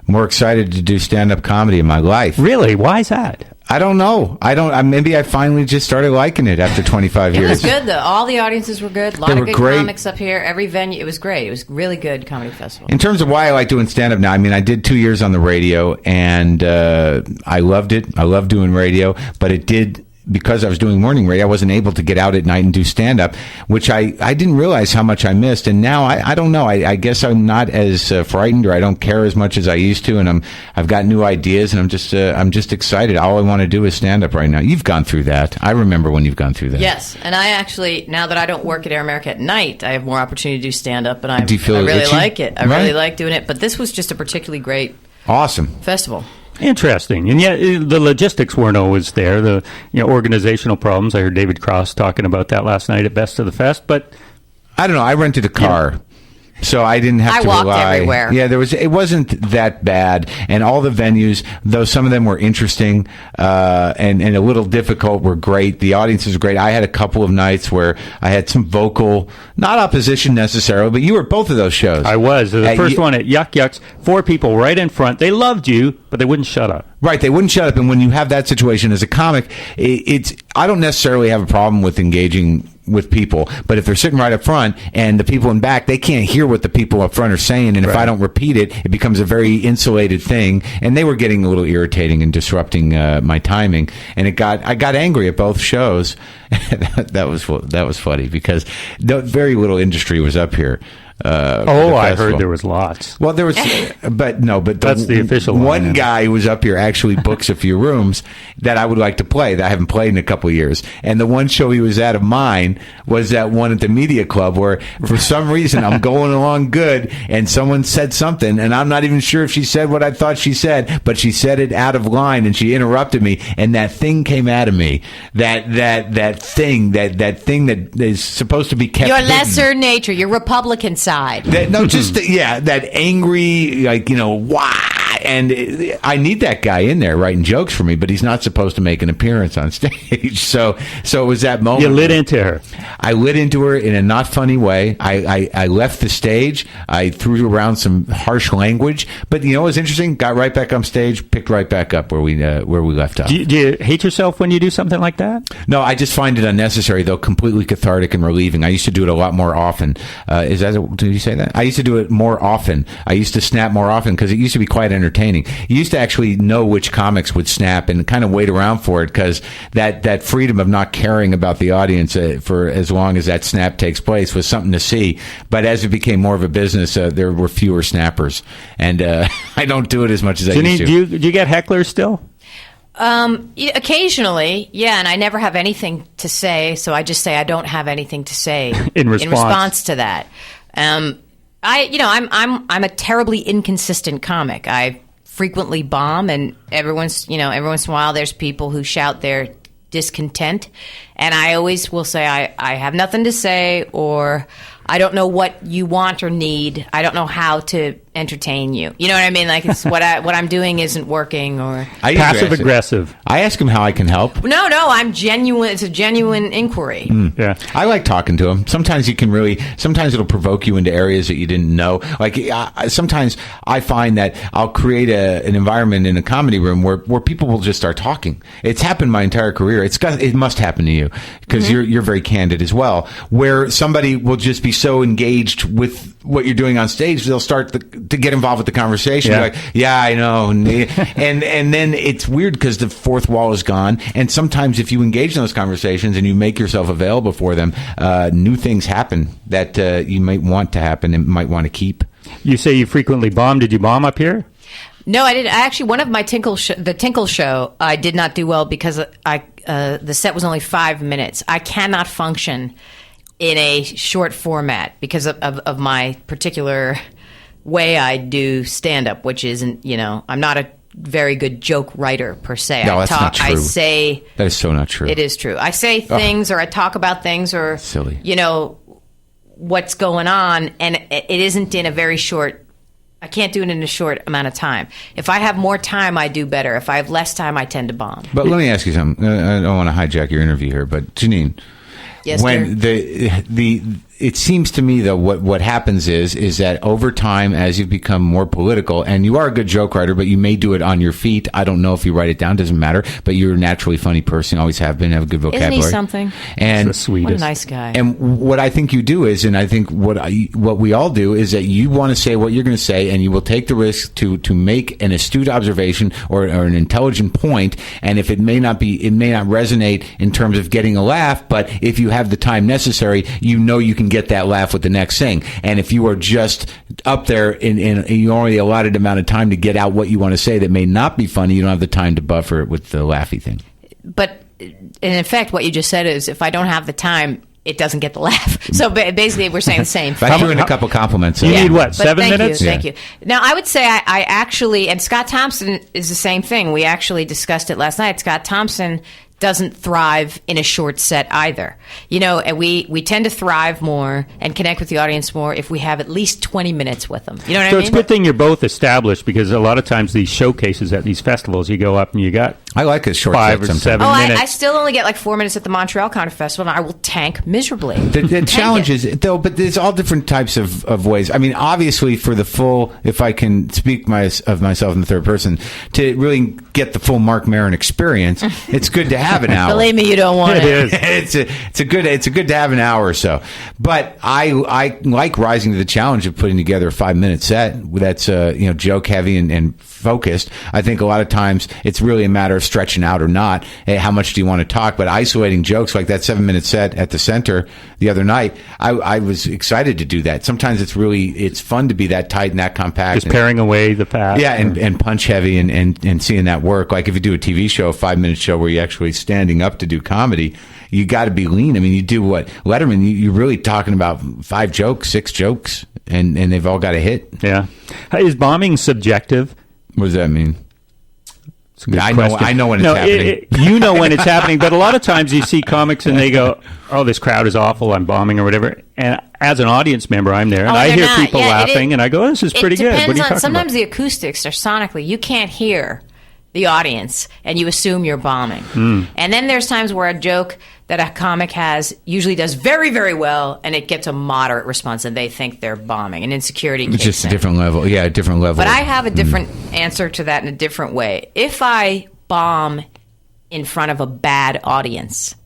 more excited to do stand-up comedy in my life. Really? Why is that? I don't know. Maybe I finally just started liking it after 25 years. It was good, though. All the audiences were good. A lot They of were good great. comics up here. Every venue, it was great. It was really good comedy festival. In terms of why I like doing stand-up now, I mean, I did 2 years on the radio, and I loved it. I love doing radio, but it did... Because I was doing morning radio, I wasn't able to get out at night and do stand-up, which I didn't realize how much I missed. And now I don't know. I guess I'm not as frightened, or I don't care as much as I used to. And I've got new ideas, and I'm just excited. All I want to do is stand-up right now. You've gone through that. I remember when you've gone through that. Yes, and I actually, now that I don't work at Air America at night, I have more opportunity to do stand-up, and I Do you feel really itchy? like it. I Right. really like doing it. But this was just a particularly great Awesome. festival. Interesting. And yet the logistics weren't always there. The organizational problems. I heard David Cross talking about that last night at Best of the Fest. But I don't know. I rented a car. So I didn't have I to walked rely. everywhere. Yeah, it wasn't that bad, and all the venues, though some of them were interesting and a little difficult, were great. The audiences were great. I had a couple of nights where I had some vocal, not opposition necessarily, but you were at both of those shows. I was. The first one at Yuck Yucks, 4 people right in front. They loved you, but they wouldn't shut up. Right, they wouldn't shut up. And when you have that situation as a comic, I don't necessarily have a problem with engaging with people, but if they're sitting right up front and the people in back, they can't hear what the people up front are saying, and if I don't repeat it, it becomes a very insulated thing. And they were getting a little irritating and disrupting my timing, and I got angry at both shows. that was funny because very little industry was up here. I heard there was lots. Well, there was, but that's the official one guy who was up here actually books a few rooms that I would like to play that I haven't played in a couple of years. And the one show he was at of mine was that one at the Media Club where, for some reason, I'm going along good, and someone said something, and I'm not even sure if she said what I thought she said, but she said it out of line, and she interrupted me, and that thing came out of me. That thing that is supposed to be kept Your hidden. lesser nature, your Republican side. That angry, wah. And I need that guy in there writing jokes for me, but he's not supposed to make an appearance on stage. So it was that moment. You lit into her. I lit into her in a not funny way. I left the stage. I threw around some harsh language, but what was interesting? Got right back on stage, picked right back up where we left off. Do you hate yourself when you do something like that? No, I just find it unnecessary, though completely cathartic and relieving. I used to do it a lot more often. Did you say that? I used to do it more often. I used to snap more often because it used to be quite entertaining. You used to actually know which comics would snap and kind of wait around for it because that freedom of not caring about the audience for as long as that snap takes place was something to see. But as it became more of a business, there were fewer snappers. And I don't do it as much as I used to. Do you get hecklers still? Occasionally, yeah, and I never have anything to say, so I just say I don't have anything to say in response to that. I'm a terribly inconsistent comic. I frequently bomb, and every once in a while there's people who shout their discontent, and I always will say I have nothing to say, or I don't know what you want or need. I don't know how to entertain you. You know what I mean? Like it's what I'm doing isn't working, or passive aggressive. I ask him how I can help. No, I'm genuine. It's a genuine inquiry. Yeah, I like talking to him. Sometimes sometimes it'll provoke you into areas that you didn't know. Like sometimes I find that I'll create an environment in a comedy room where people will just start talking. It's happened my entire career. It must happen to you. you, because you're very candid as well, where somebody will just be so engaged with what you're doing on stage, they'll start to get involved with the conversation. Yeah. Like, yeah, I know. And then it's weird because the fourth wall is gone. And sometimes if you engage in those conversations and you make yourself available for them, new things happen that you might want to happen and might want to keep. You say you frequently bomb. Did you bomb up here? No, I didn't. Actually, one of my the Tinkle show, I did not do well because the set was only 5 minutes. I cannot function in a short format because of my particular way I do stand-up, which isn't, I'm not a very good joke writer per se. No, that's not true. That is so not true. It is true. I say things or I talk about things or, silly. What's going on, and it isn't in a very short. I can't do it in a short amount of time. If I have more time, I do better. If I have less time, I tend to bomb. But let me ask you something. I don't want to hijack your interview here, but Janeane, yes, when it seems to me, though, what happens is that over time, as you've become more political, and you are a good joke writer, but you may do it on your feet. I don't know if you write it down, doesn't matter. But you're a naturally funny person, always have been, have a good vocabulary. Isn't he something? And the sweetest. What a nice guy. And what I think you do is, and I think what we all do is that you want to say what you're going to say, and you will take the risk to make an astute observation or an intelligent point. And if it may not resonate in terms of getting a laugh, but if you have the time necessary, you can get that laugh with the next thing. And if you are just up there in you only allotted amount of time to get out what you want to say that may not be funny, you don't have the time to buffer it with the laughy thing. But in effect, what you just said is, if I don't have the time, it doesn't get the laugh. So basically, we're saying the same thing. I threw in a couple compliments. You need what, 7 minutes? Thank you. Now, I would say I actually, and Scott Thompson is the same thing. We actually discussed it last night. Scott Thompson doesn't thrive in a short set either. And we tend to thrive more and connect with the audience more if we have at least 20 minutes with them. You know what I mean? So it's a good thing you're both established, because a lot of times these showcases at these festivals, you go up and you got I like a short 5 set or sometimes. 7 minutes. I still only get like 4 minutes at the Montreal Counter Festival, and I will tank miserably. The challenge is, though, but there's all different types of ways. I mean, obviously, for the full, if I can speak of myself in the third person, to really get the full Marc Maron experience, it's good to have an hour. Believe me, you don't want it. It's good to have an hour or so. But I like rising to the challenge of putting together a 5-minute set that's joke heavy and focused. I think a lot of times it's really a matter of stretching out or not. Hey, how much do you want to talk? But isolating jokes like that 7-minute set at the Center the other night, I was excited to do that. Sometimes it's fun to be that tight and that compact. Just paring away the past. Yeah, and punch heavy and seeing that work. Like if you do a TV show, a 5-minute show where you're actually standing up to do comedy, you got to be lean. I mean, you do what Letterman, you're really talking about 5 jokes, 6 jokes, and they've all got to hit. Yeah. Is bombing subjective? What does that mean? It's a good I question. know when it's happening. You know when it's happening, but a lot of times you see comics and they go, "Oh, this crowd is awful. I'm bombing," or whatever. And as an audience member, I'm there and I hear people laughing, and I go, "This is pretty good." What are you talking sometimes about? the acoustics are sonically. You can't hear the audience, and you assume you're bombing. And then there's times where a joke that a comic has usually does very, very well, and it gets a moderate response, and they think they're bombing. And insecurity kicks It's just a in. different level. Yeah, a different level. But I have a different answer to that in a different way. If I bomb in front of a bad audience,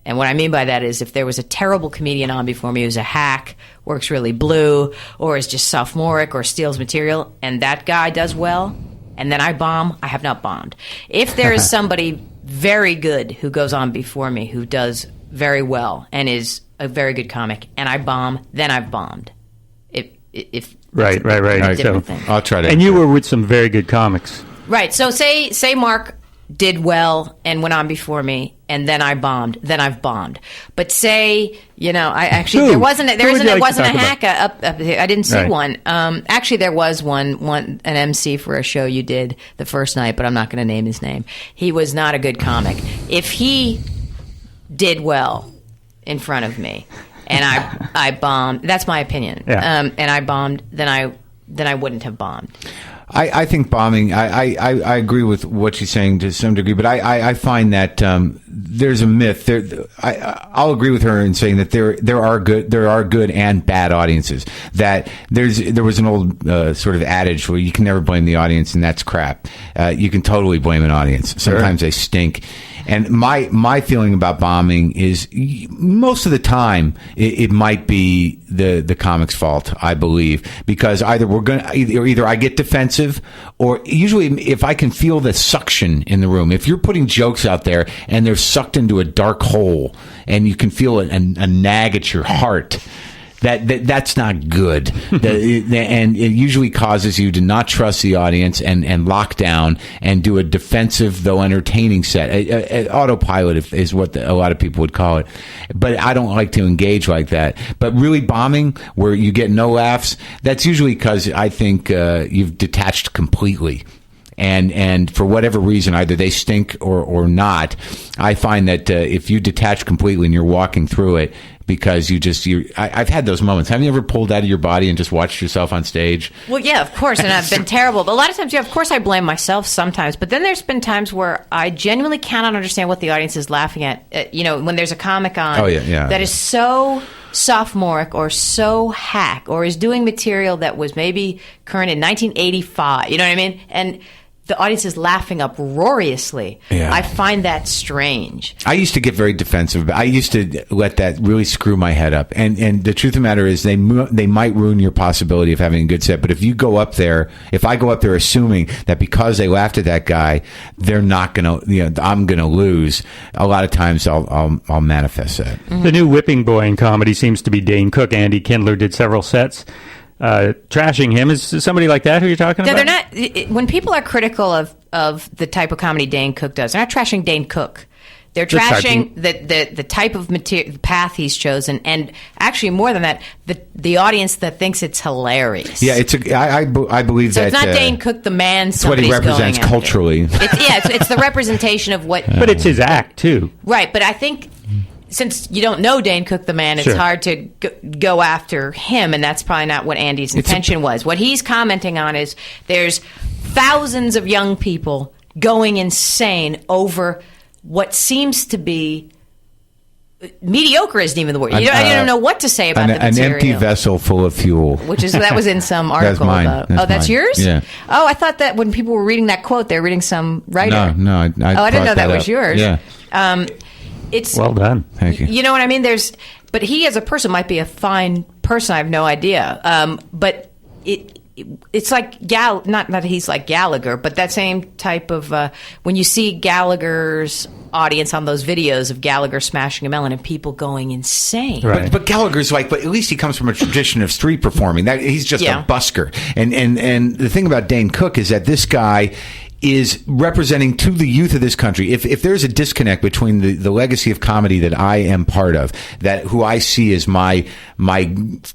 and what I mean by that is if there was a terrible comedian on before me who's a hack, works really blue, or is just sophomoric or steals material, and that guy does well, and then I bomb, I have not bombed. If there is somebody very good who goes on before me who does very well and is a very good comic, and I bomb, then I've bombed. If Right. different thing. I'll try to. And you were with some very good comics. Right. So say Mark did well and went on before me, and then I bombed. Then I've bombed. But say I actually there wasn't a hack up there. I didn't see Right. one. Actually, there was one an MC for a show you did the first night, but I'm not going to name his name. He was not a good comic. If he did well in front of me, and I bombed, that's my opinion. Yeah. And I bombed, then I wouldn't have bombed. I think bombing, I agree with what she's saying to some degree, but I find that there's a myth. I'll agree with her in saying that there are good and bad audiences. That there was an old sort of adage where you can never blame the audience, and that's crap. You can totally blame an audience. Sometimes they stink. And my feeling about bombing is most of the time it might be the comic's fault, I believe, because either I get defensive, or usually if I can feel the suction in the room. If you're putting jokes out there and they're sucked into a dark hole and you can feel a nag at your heart, that's not good. And it usually causes you to not trust the audience and lock down and do a defensive, though entertaining set. Autopilot is what a lot of people would call it. But I don't like to engage like that. But really bombing, where you get no laughs, that's usually because I think you've detached completely. And for whatever reason, either they stink or not, I find that if you detach completely and you're walking through it, because I've had those moments. Have you ever pulled out of your body and just watched yourself on stage? Well, yeah, of course, and I've been terrible. But a lot of times, yeah, of course, I blame myself sometimes. But then there's been times where I genuinely cannot understand what the audience is laughing at. When there's a comic on that is so sophomoric or so hack, or is doing material that was maybe current in 1985. You know what I mean? And the audience is laughing uproariously. Yeah. I find that strange. I used to get very defensive. I used to let that really screw my head up. And the truth of the matter is they might ruin your possibility of having a good set. But if I go up there assuming that because they laughed at that guy, they're not going to, I'm going to lose, a lot of times I'll manifest that. Mm-hmm. The new whipping boy in comedy seems to be Dane Cook. Andy Kindler did several sets. Trashing him. Is somebody like that who you're talking about? They're not. When people are critical of the type of comedy Dane Cook does, they're not trashing Dane Cook. They're trashing the type of path he's chosen, and actually more than that, the audience that thinks it's hilarious. Yeah, I believe so that. It's not Dane Cook, the man. It's what he represents culturally. It's the representation of what. But it's his act too, right? But I think, since you don't know Dane Cook, the man, it's hard to go after him, and that's probably not what Andy's intention was. What he's commenting on is there's thousands of young people going insane over what seems to be mediocre. Isn't even the word. You don't know what to say about the material. An empty vessel full of fuel. That was in some article. That's mine. About. That's yours? Yeah. Oh, I thought that when people were reading that quote, they were reading some writer. No, I didn't know that was yours. Yeah. It's well done. Thank you. You know what I mean? But he as a person might be a fine person. I have no idea. But it's like not that he's like Gallagher, but that same type of when you see Gallagher's audience on those videos of Gallagher smashing a melon and people going insane. Right. But Gallagher's but at least he comes from a tradition of street performing. He's just a busker. And the thing about Dane Cook is that this guy is representing to the youth of this country. If there's a disconnect between the legacy of comedy that I am part of, that who I see as my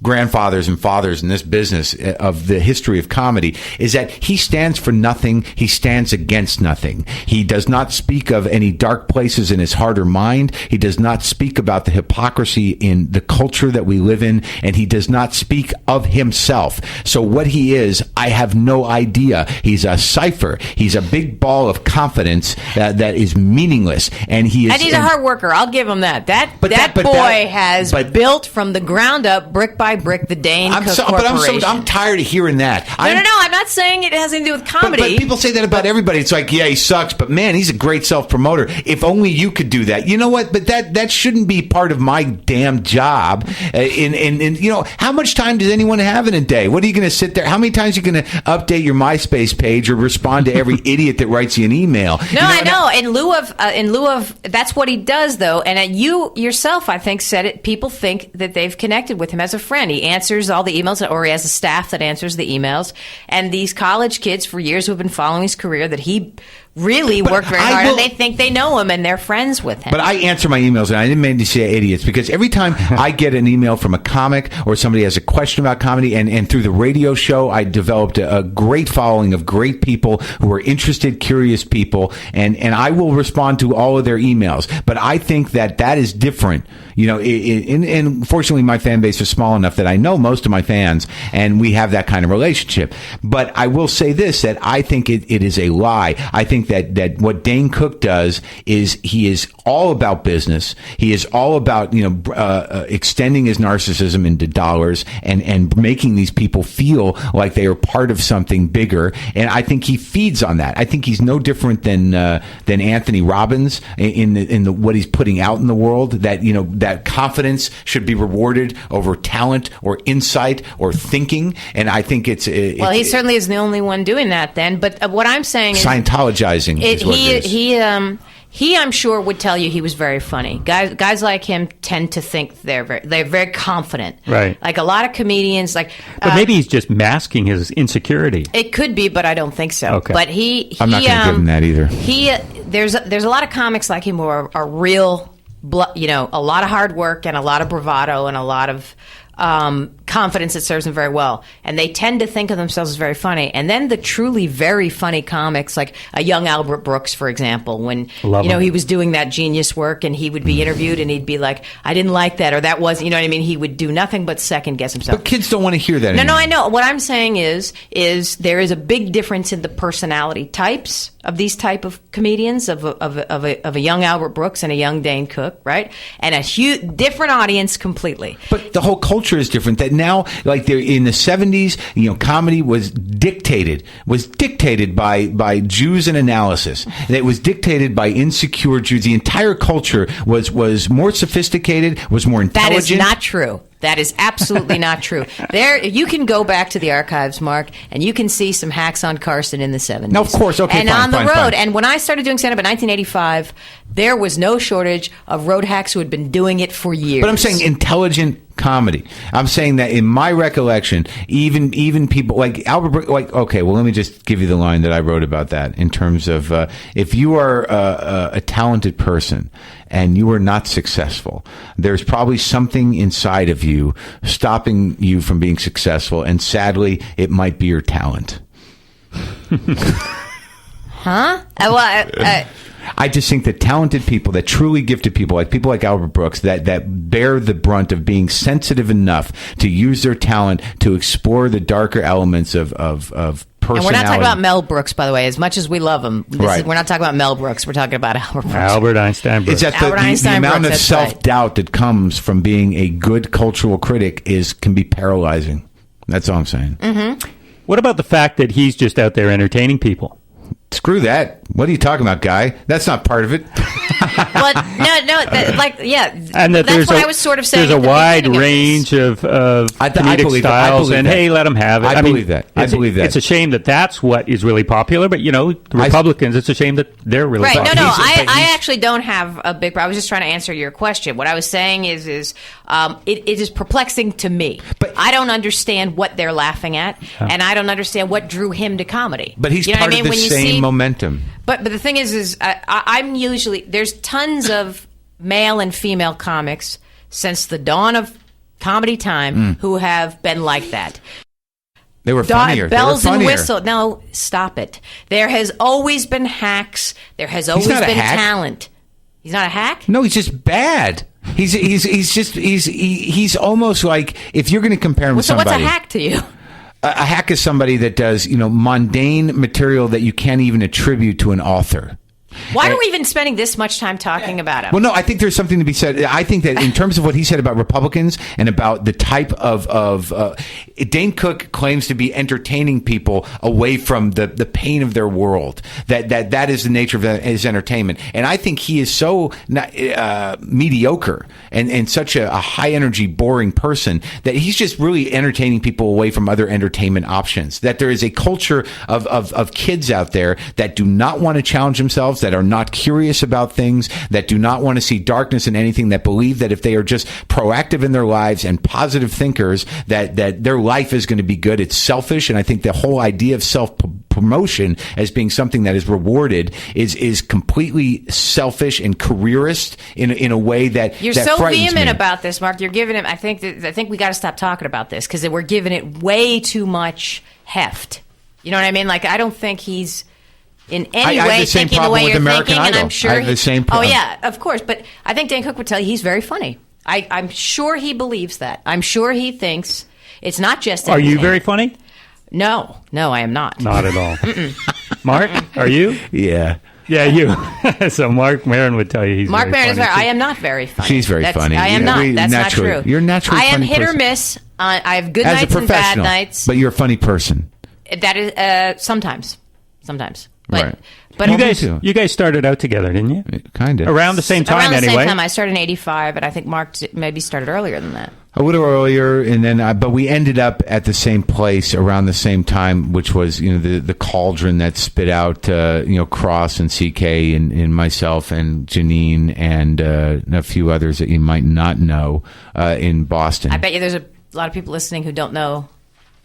grandfathers and fathers in this business of the history of comedy, is that he stands for nothing. He stands against nothing. He does not speak of any dark places in his heart or mind. He does not speak about the hypocrisy in the culture that we live in, and he does not speak of himself. So what he is, I have no idea. He's a cipher. He's a big ball of confidence that is meaningless, and he's a hard worker. I'll give him that. That boy has built from the ground up, brick by brick, the Dane Cook Corporation. I'm tired of hearing that. No. I'm not saying it has anything to do with comedy. But people say that about everybody. It's like, yeah, he sucks, but man, he's a great self-promoter. If only you could do that. You know what? But that shouldn't be part of my damn job. How much time does anyone have in a day? What are you going to sit there? How many times are you going to update your MySpace page or respond to every idiot that writes you an email? No, I know. In lieu of that's what he does, though. And you yourself, I think, said it. People think that they've connected with him as a friend. He answers all the emails, or he has a staff that answers the emails. And these college kids for years who have been following his career, that he really worked very hard, and they think they know him and they're friends with him. But I answer my emails, and I didn't mean to say idiots, because every time I get an email from a comic or somebody has a question about comedy, and through the radio show, I developed a great following of great people who are interested, curious people, and I will respond to all of their emails. But I think that is different. And fortunately, my fan base is small enough that I know most of my fans, and we have that kind of relationship. But I will say this, that I think it is a lie. I think think that what Dane Cook does is he is all about business. He is all about extending his narcissism into dollars and making these people feel like they are part of something bigger. And I think he feeds on that. I think he's no different than Anthony Robbins in the what he's putting out in the world. That confidence should be rewarded over talent or insight or thinking. And I think he certainly isn't the only one doing that. Then, but what I'm saying is Scientologizing is what it is. He, I'm sure, would tell you he was very funny. Guys like him tend to think they're very confident. Right. Like a lot of comedians, but maybe he's just masking his insecurity. It could be, but I don't think so. Okay. But I'm not going to give him that either. There's a lot of comics like him who are real, a lot of hard work and a lot of bravado and a lot of confidence that serves them very well, and they tend to think of themselves as very funny. And then the truly very funny comics, like a young Albert Brooks, for example, when he was doing that genius work, and he would be interviewed, and he'd be like, "I didn't like that," or "That was," you know what I mean? He would do nothing but second guess himself. But kids don't want to hear that. No, I know. What I'm saying is there is a big difference in the personality types of these type of comedians, of a young Albert Brooks and a young Dane Cook, right? And a huge different audience completely. But the whole culture is different. That now, like they're in the 70s, comedy was dictated by Jews and analysis. It was dictated by insecure Jews. The entire culture was more sophisticated, was more intelligent. That is not true. That is absolutely not true. There, you can go back to the archives, Mark, and you can see some hacks on Carson in the 70s. No, of course. Okay, and fine, on the fine, road. fine. And when I started doing stand-up in 1985, there was no shortage of road hacks who had been doing it for years. But I'm saying intelligent comedy. I'm saying that in my recollection, even people like Albert, okay, well, let me just give you the line that I wrote about that in terms of if you are a talented person and you are not successful, there's probably something inside of you stopping you from being successful, and sadly, it might be your talent. Huh? I just think that talented people, that truly gifted people like Albert Brooks, that bear the brunt of being sensitive enough to use their talent to explore the darker elements of personality. And we're not talking about Mel Brooks, by the way, as much as we love him. Right. We're not talking about Mel Brooks. We're talking about Albert Brooks. Albert Einstein Brooks. It's that the amount of self-doubt that comes from being a good cultural critic can be paralyzing. That's all I'm saying. Mm-hmm. What about the fact that he's just out there entertaining people? Screw that. What are you talking about, guy? That's not part of it. Well, and that that's what I was sort of saying. There's a wide range of comedic styles, and hey, let them have it. I believe that. It's a shame that that's what is really popular, but the Republicans, it's a shame that they're really popular. No, I actually don't have a big problem. I was just trying to answer your question. What I was saying is it is perplexing to me. But I don't understand what they're laughing at, and I don't understand what drew him to comedy. But he's part of the same momentum. But the thing is I'm usually, there's tons of male and female comics since the dawn of comedy time who have been like that. They were funnier. Bells and whistles. No, stop it. There has always been hacks. There has always been talent. He's not a hack? No, he's just bad. He's almost like, if you're going to compare him to somebody. So what's a hack to you? A hack is somebody that does, mundane material that you can't even attribute to an author. Why are we even spending this much time talking about him? Well, no, I think there's something to be said. I think that in terms of what he said about Republicans and about the type of Dane Cook claims to be entertaining people away from the pain of their world. That is the nature of his entertainment. And I think he is so mediocre and such a high energy, boring person that he's just really entertaining people away from other entertainment options. That there is a culture of kids out there that do not want to challenge themselves, that are not curious about things, that do not want to see darkness in anything, that believe that if they are just proactive in their lives and positive thinkers, that their life is going to be good. It's selfish, and I think the whole idea of self-promotion as being something that is rewarded is completely selfish and careerist in a way that you're that so frightens vehement me. about this, Mark. You're giving him. I think we got to stop talking about this because we're giving it way too much heft. You know what I mean? Like, I don't think he's in any way thinking the way you're thinking, and I'm sure I have the same problem. Oh yeah, of course. But I think Dane Cook would tell you he's very funny. I'm sure he believes that. I'm sure he thinks it's not just. Are you very funny? No, I am not. Not at all. Mark, are you? Yeah. Yeah, you. So Marc Maron would tell you he's Marc very Maron is funny, very. too. I am not very funny. She's very funny. I am not. That's not naturally- true. you're naturally I am funny hit or person. miss. I have good As a nights and bad professional, nights. but you're a funny person. That is sometimes. But Right. but You guys started out together, didn't you? Kind of. Around the same time, around the anyway. same time. I started in '85, but I think Mark maybe started earlier than that. A little earlier, and then but we ended up at the same place around the same time, which was the cauldron that spit out Cross and CK and myself and Janeane and a few others that you might not know in Boston. I bet you there's a lot of people listening who don't know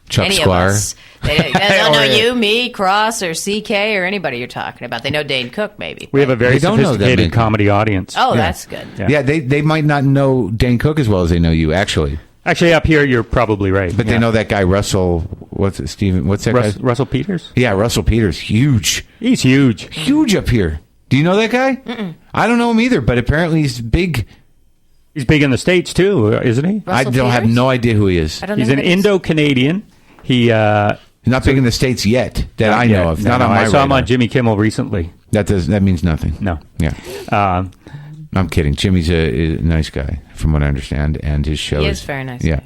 Chuck any Sklar. of us. They don't know you, me, Cross, or CK, or anybody you're talking about. They know Dane Cook, maybe. We have a very They don't know that sophisticated many. comedy audience. Oh, that's good. Yeah, they might not know Dane Cook as well as they know you, actually. Actually, up here, you're probably right. But they know that guy Russell. What's that guy? Russell Peters? Yeah, Russell Peters. Huge. He's huge. Huge up here. Do you know that guy? Mm-mm. I don't know him either, but apparently he's big. He's big in the States, too, isn't he? I don't have no idea who he is. I don't know He's who an that is. Indo-Canadian. He's not big in the States yet that I know of. Not on my I saw him radar. on Jimmy Kimmel recently. That means nothing. No. Yeah. I'm kidding. Jimmy's a nice guy, from what I understand, and his show He is very nice. Yeah.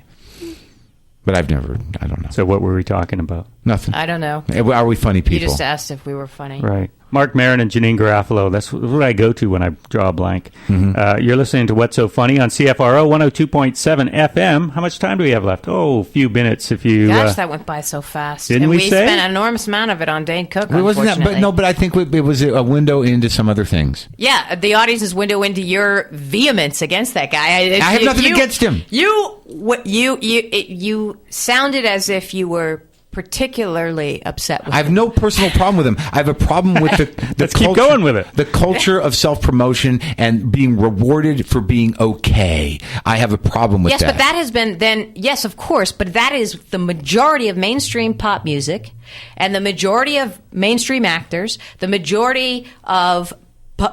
But I don't know. So what were we talking about? Nothing. I don't know. Are we funny people? You just asked if we were funny. Right. Marc Maron and Janeane Garofalo. That's what I go to when I draw a blank. Mm-hmm. You're listening to What's So Funny on CFRO 102.7 FM. How much time do we have left? Oh, a few minutes if you... Gosh, that went by so fast. Didn't and we we say? spent an enormous amount of it on Dane Cook, It wasn't that, unfortunately. but I think it was a window into some other things. Yeah, the audience's window into your vehemence against that guy. I have nothing against him. You sounded as if you were particularly upset with I have him. no personal problem with him. I have a problem with the Let's keep going with it. The culture of self-promotion and being rewarded for being okay. I have a problem with Yes, that. but that has been then. Yes, of course, but that is the majority of mainstream pop music, and the majority of mainstream actors, the majority of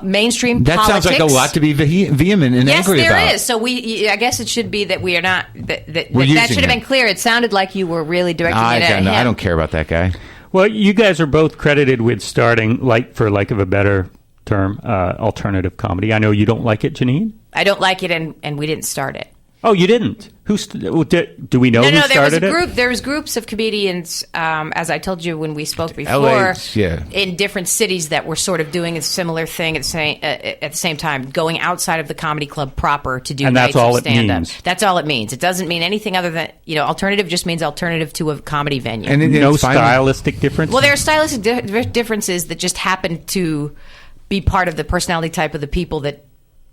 mainstream That politics. sounds like a lot to be vehement and Yes, angry there about. is. So I guess it should be that we are not. That using should have him. been clear. It sounded like you were really directing it at him. I don't care about that guy. Well, you guys are both credited with starting, for lack of a better term, alternative comedy. I know you don't like it, Janeane? I don't like it, and we didn't start it. Oh, you didn't? Do we know who started it? There was groups of comedians, as I told you when we spoke before, LA, yeah. in different cities that were sort of doing a similar thing at the same time, going outside of the comedy club proper to do And that's nights of all it stand-up. means. That's all it means. It doesn't mean anything other than, alternative just means alternative to a comedy venue. And No it's fine. stylistic difference? Well, there are stylistic differences that just happen to be part of the personality type of the people that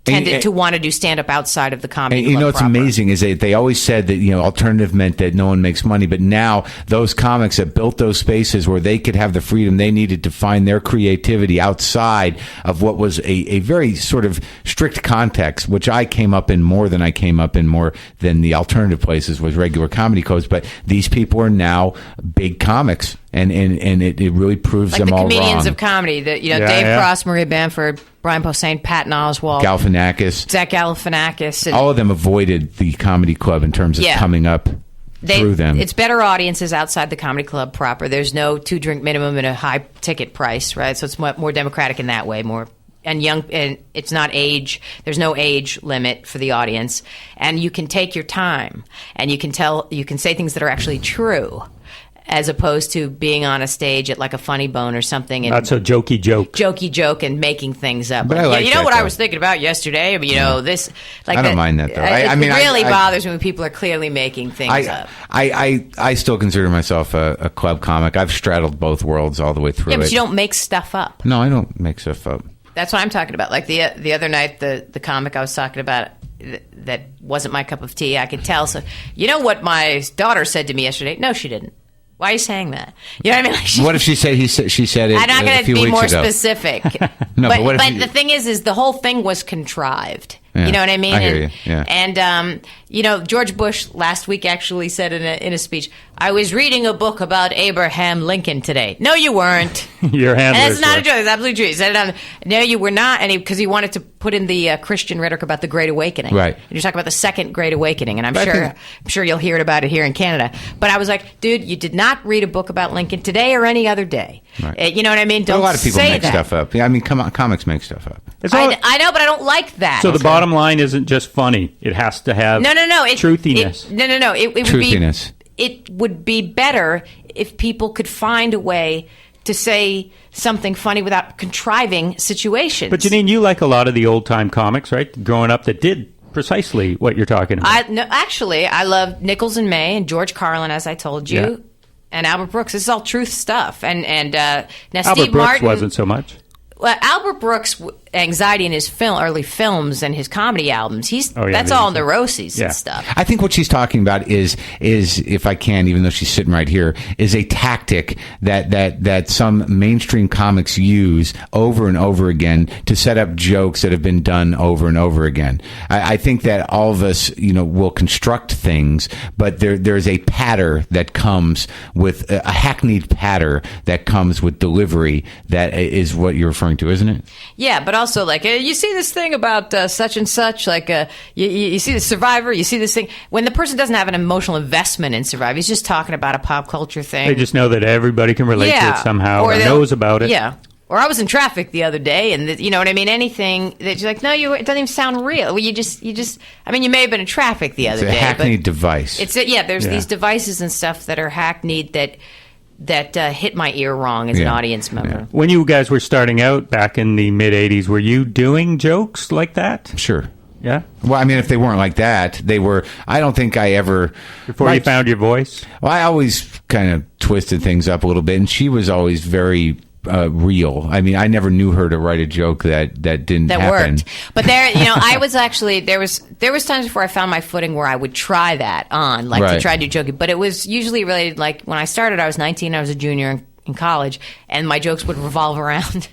tended to want to do stand-up outside of the comedy club what's proper. amazing is they always said that alternative meant that no one makes money, but now those comics that built those spaces where they could have the freedom they needed to find their creativity outside of what was a very sort of strict context, which I came up in more than the alternative places was regular comedy codes. But these people are now big comics, and it really proves Like them the all comedians wrong. of comedy, Dave yeah. Cross, Maria Bamford, Brian Posehn, Patton Oswalt, Galifianakis, Zach Galifianakis. And all of them avoided the comedy club in terms of coming up through them. It's better audiences outside the comedy club proper. There's no 2-drink minimum and a high ticket price, right? So it's more democratic in that way, more and young, and it's not age. There's no age limit for the audience, and you can take your time, and you can say things that are actually true, as opposed to being on a stage at like a Funny Bone or something. And That's a jokey joke. and making things up. But I like you know that, what I though. was thinking about yesterday? This. Like I don't mind that, though. It really I bothers me when people are clearly making things up. I still consider myself a club comic. I've straddled both worlds all the way through Yeah, but it. you don't make stuff up. No, I don't make stuff up. That's what I'm talking about. Like the other night, the comic I was talking about that wasn't my cup of tea. I could tell. So you know what my daughter said to me yesterday? No, she didn't. Why are you saying that? You know what I mean? Like What if she said she said it I'm not a going to few be weeks more ago? specific. No, but what if but you- the thing is the whole thing was contrived. Yeah, You know what I mean? I hear you, yeah. And You know, George Bush last week actually said in a speech, "I was reading a book about Abraham Lincoln today." No, you weren't. Your handlers. And that's not a were. joke. It's absolutely true. He said it on. No, you were not. And because he wanted to put in the Christian rhetoric about the Great Awakening. Right. And you're talking about the Second Great Awakening, and I'm But I sure think- you'll hear about it here in Canada. But I was like, dude, you did not read a book about Lincoln today or any other day. Right. You know what I mean? But Don't a lot of people say make that. stuff up. Yeah, I mean, comics make stuff up. It's all- I know, but I don't like that. so the bottom line isn't just funny. It has to have No. truthiness. No. It would Truthiness. be. It would be better if people could find a way to say something funny without contriving situations. But Janeane, you like a lot of the old time comics, right? Growing up, that did precisely what you're talking about. I love Nichols and May and George Carlin, as I told you, Yeah. and Albert Brooks. This is all truth stuff. And now Albert Steve Brooks Martin wasn't so much. Well, Albert Brooks' anxiety in his early films and his comedy albums, that's all neuroses Yeah. and stuff. I think what she's talking about is if I can, even though she's sitting right here, is a tactic that some mainstream comics use over and over again to set up jokes that have been done over and over again. I think that all of us, will construct things, but there's a patter that comes with a hackneyed patter that comes with delivery. That is what you're referring to, isn't it? Yeah, but also, like, you see this thing about such and such, like, you see the Survivor, you see this thing. When the person doesn't have an emotional investment in Survivor, he's just talking about a pop culture thing. They just know that everybody can relate to it somehow or they'll- knows about it. Yeah. Or I was in traffic the other day, and you know what I mean? Anything that you're like, no, it doesn't even sound real. Well, you just, I mean, you may have been in traffic the other It's a day. hackneyed but device. there's these devices and stuff that are hackneyed that hit my ear wrong as an Yeah. audience member. When you guys were starting out back in the mid 80s, were you doing jokes like that? Sure. Yeah? Well, I mean, if they weren't like that, they were. I don't think I ever. Before you found your voice? Well, I always kind of twisted things up a little bit, and she was always very real. I mean, I never knew her to write a joke that didn't That happen. worked. But I was actually there was times before I found my footing where I would try that on, like to Right. try to do joking. But it was usually related, like when I started, I was 19, I was a junior in college, and my jokes would revolve around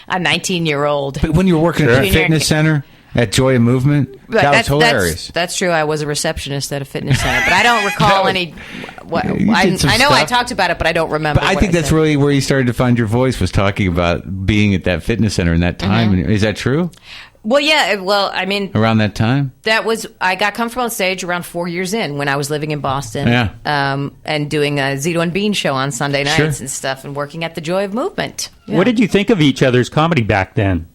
a 19-year-old. But when you were working at the Junior- fitness center at Joy of Movement, that was hilarious. That's true. I was a receptionist at a fitness center, but I don't recall any. What, You did some I know I stuff. talked about it, but I don't remember. But I what think that's said. really where you started to find your voice, was talking about being at that fitness center in that time. Mm-hmm. Is that true? Well, yeah. Well, I mean, Around that time? I got comfortable on stage around 4 years in when I was living in Boston. Yeah. And doing a Zito and Bean show on Sunday nights Sure. and stuff, and working at the Joy of Movement. Yeah. What did you think of each other's comedy back then?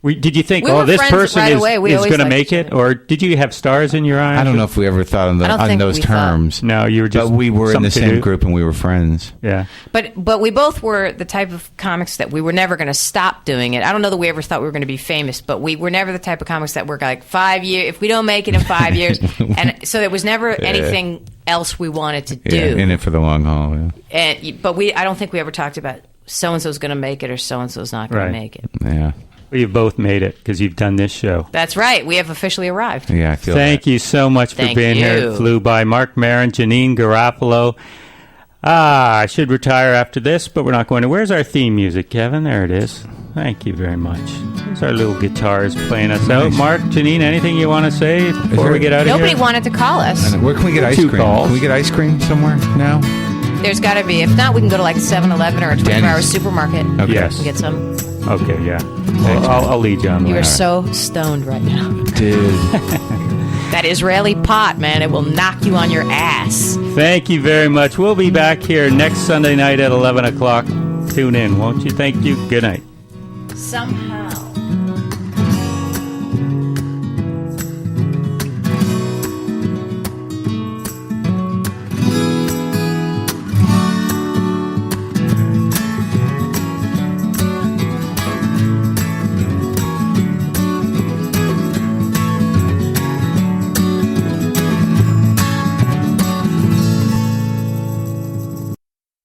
Did you think, We were this friends person right is away. We going always to liked make each it? other. Or did you have stars in your eyes? I don't know if we ever thought I don't on think those we thought. terms. No, you were just But we were in the something to same do. group and we were friends. Yeah. But we both were the type of comics that we were never going to stop doing it. I don't know that we ever thought we were going to be famous, but we were never the type of comics that were like 5 years. If we don't make it in 5 years, and so there was never anything else we wanted to do. Yeah, in it for the long haul. Yeah. But I don't think we ever talked about so and so's going to make it or so and so's not going Right. to make it. Yeah. Well, you've both made it because you've done this show. That's right. We have officially arrived. Yeah, I feel Thank you so much for Thank being here. you. It flew by. Marc Maron, Janeane Garofalo. I should retire after this, but we're not going to. Where's our theme music, Kevin? There it is. Thank you very much. There's our little guitars playing us out. Mark, Janeane, anything you want to say before we get out of Nobody here? wanted to call us. Where can we get ice Two cream? calls. Can we get ice cream somewhere now? There's got to be. If not, we can go to like 7-Eleven or a 24-hour Denny's. supermarket Okay. Yes. and get some. Okay, yeah. I'll lead you on the You way. are so stoned right now. Dude. That Israeli pot, man, it will knock you on your ass. Thank you very much. We'll be back here next Sunday night at 11 o'clock. Tune in, won't you? Thank you. Good night. Somehow.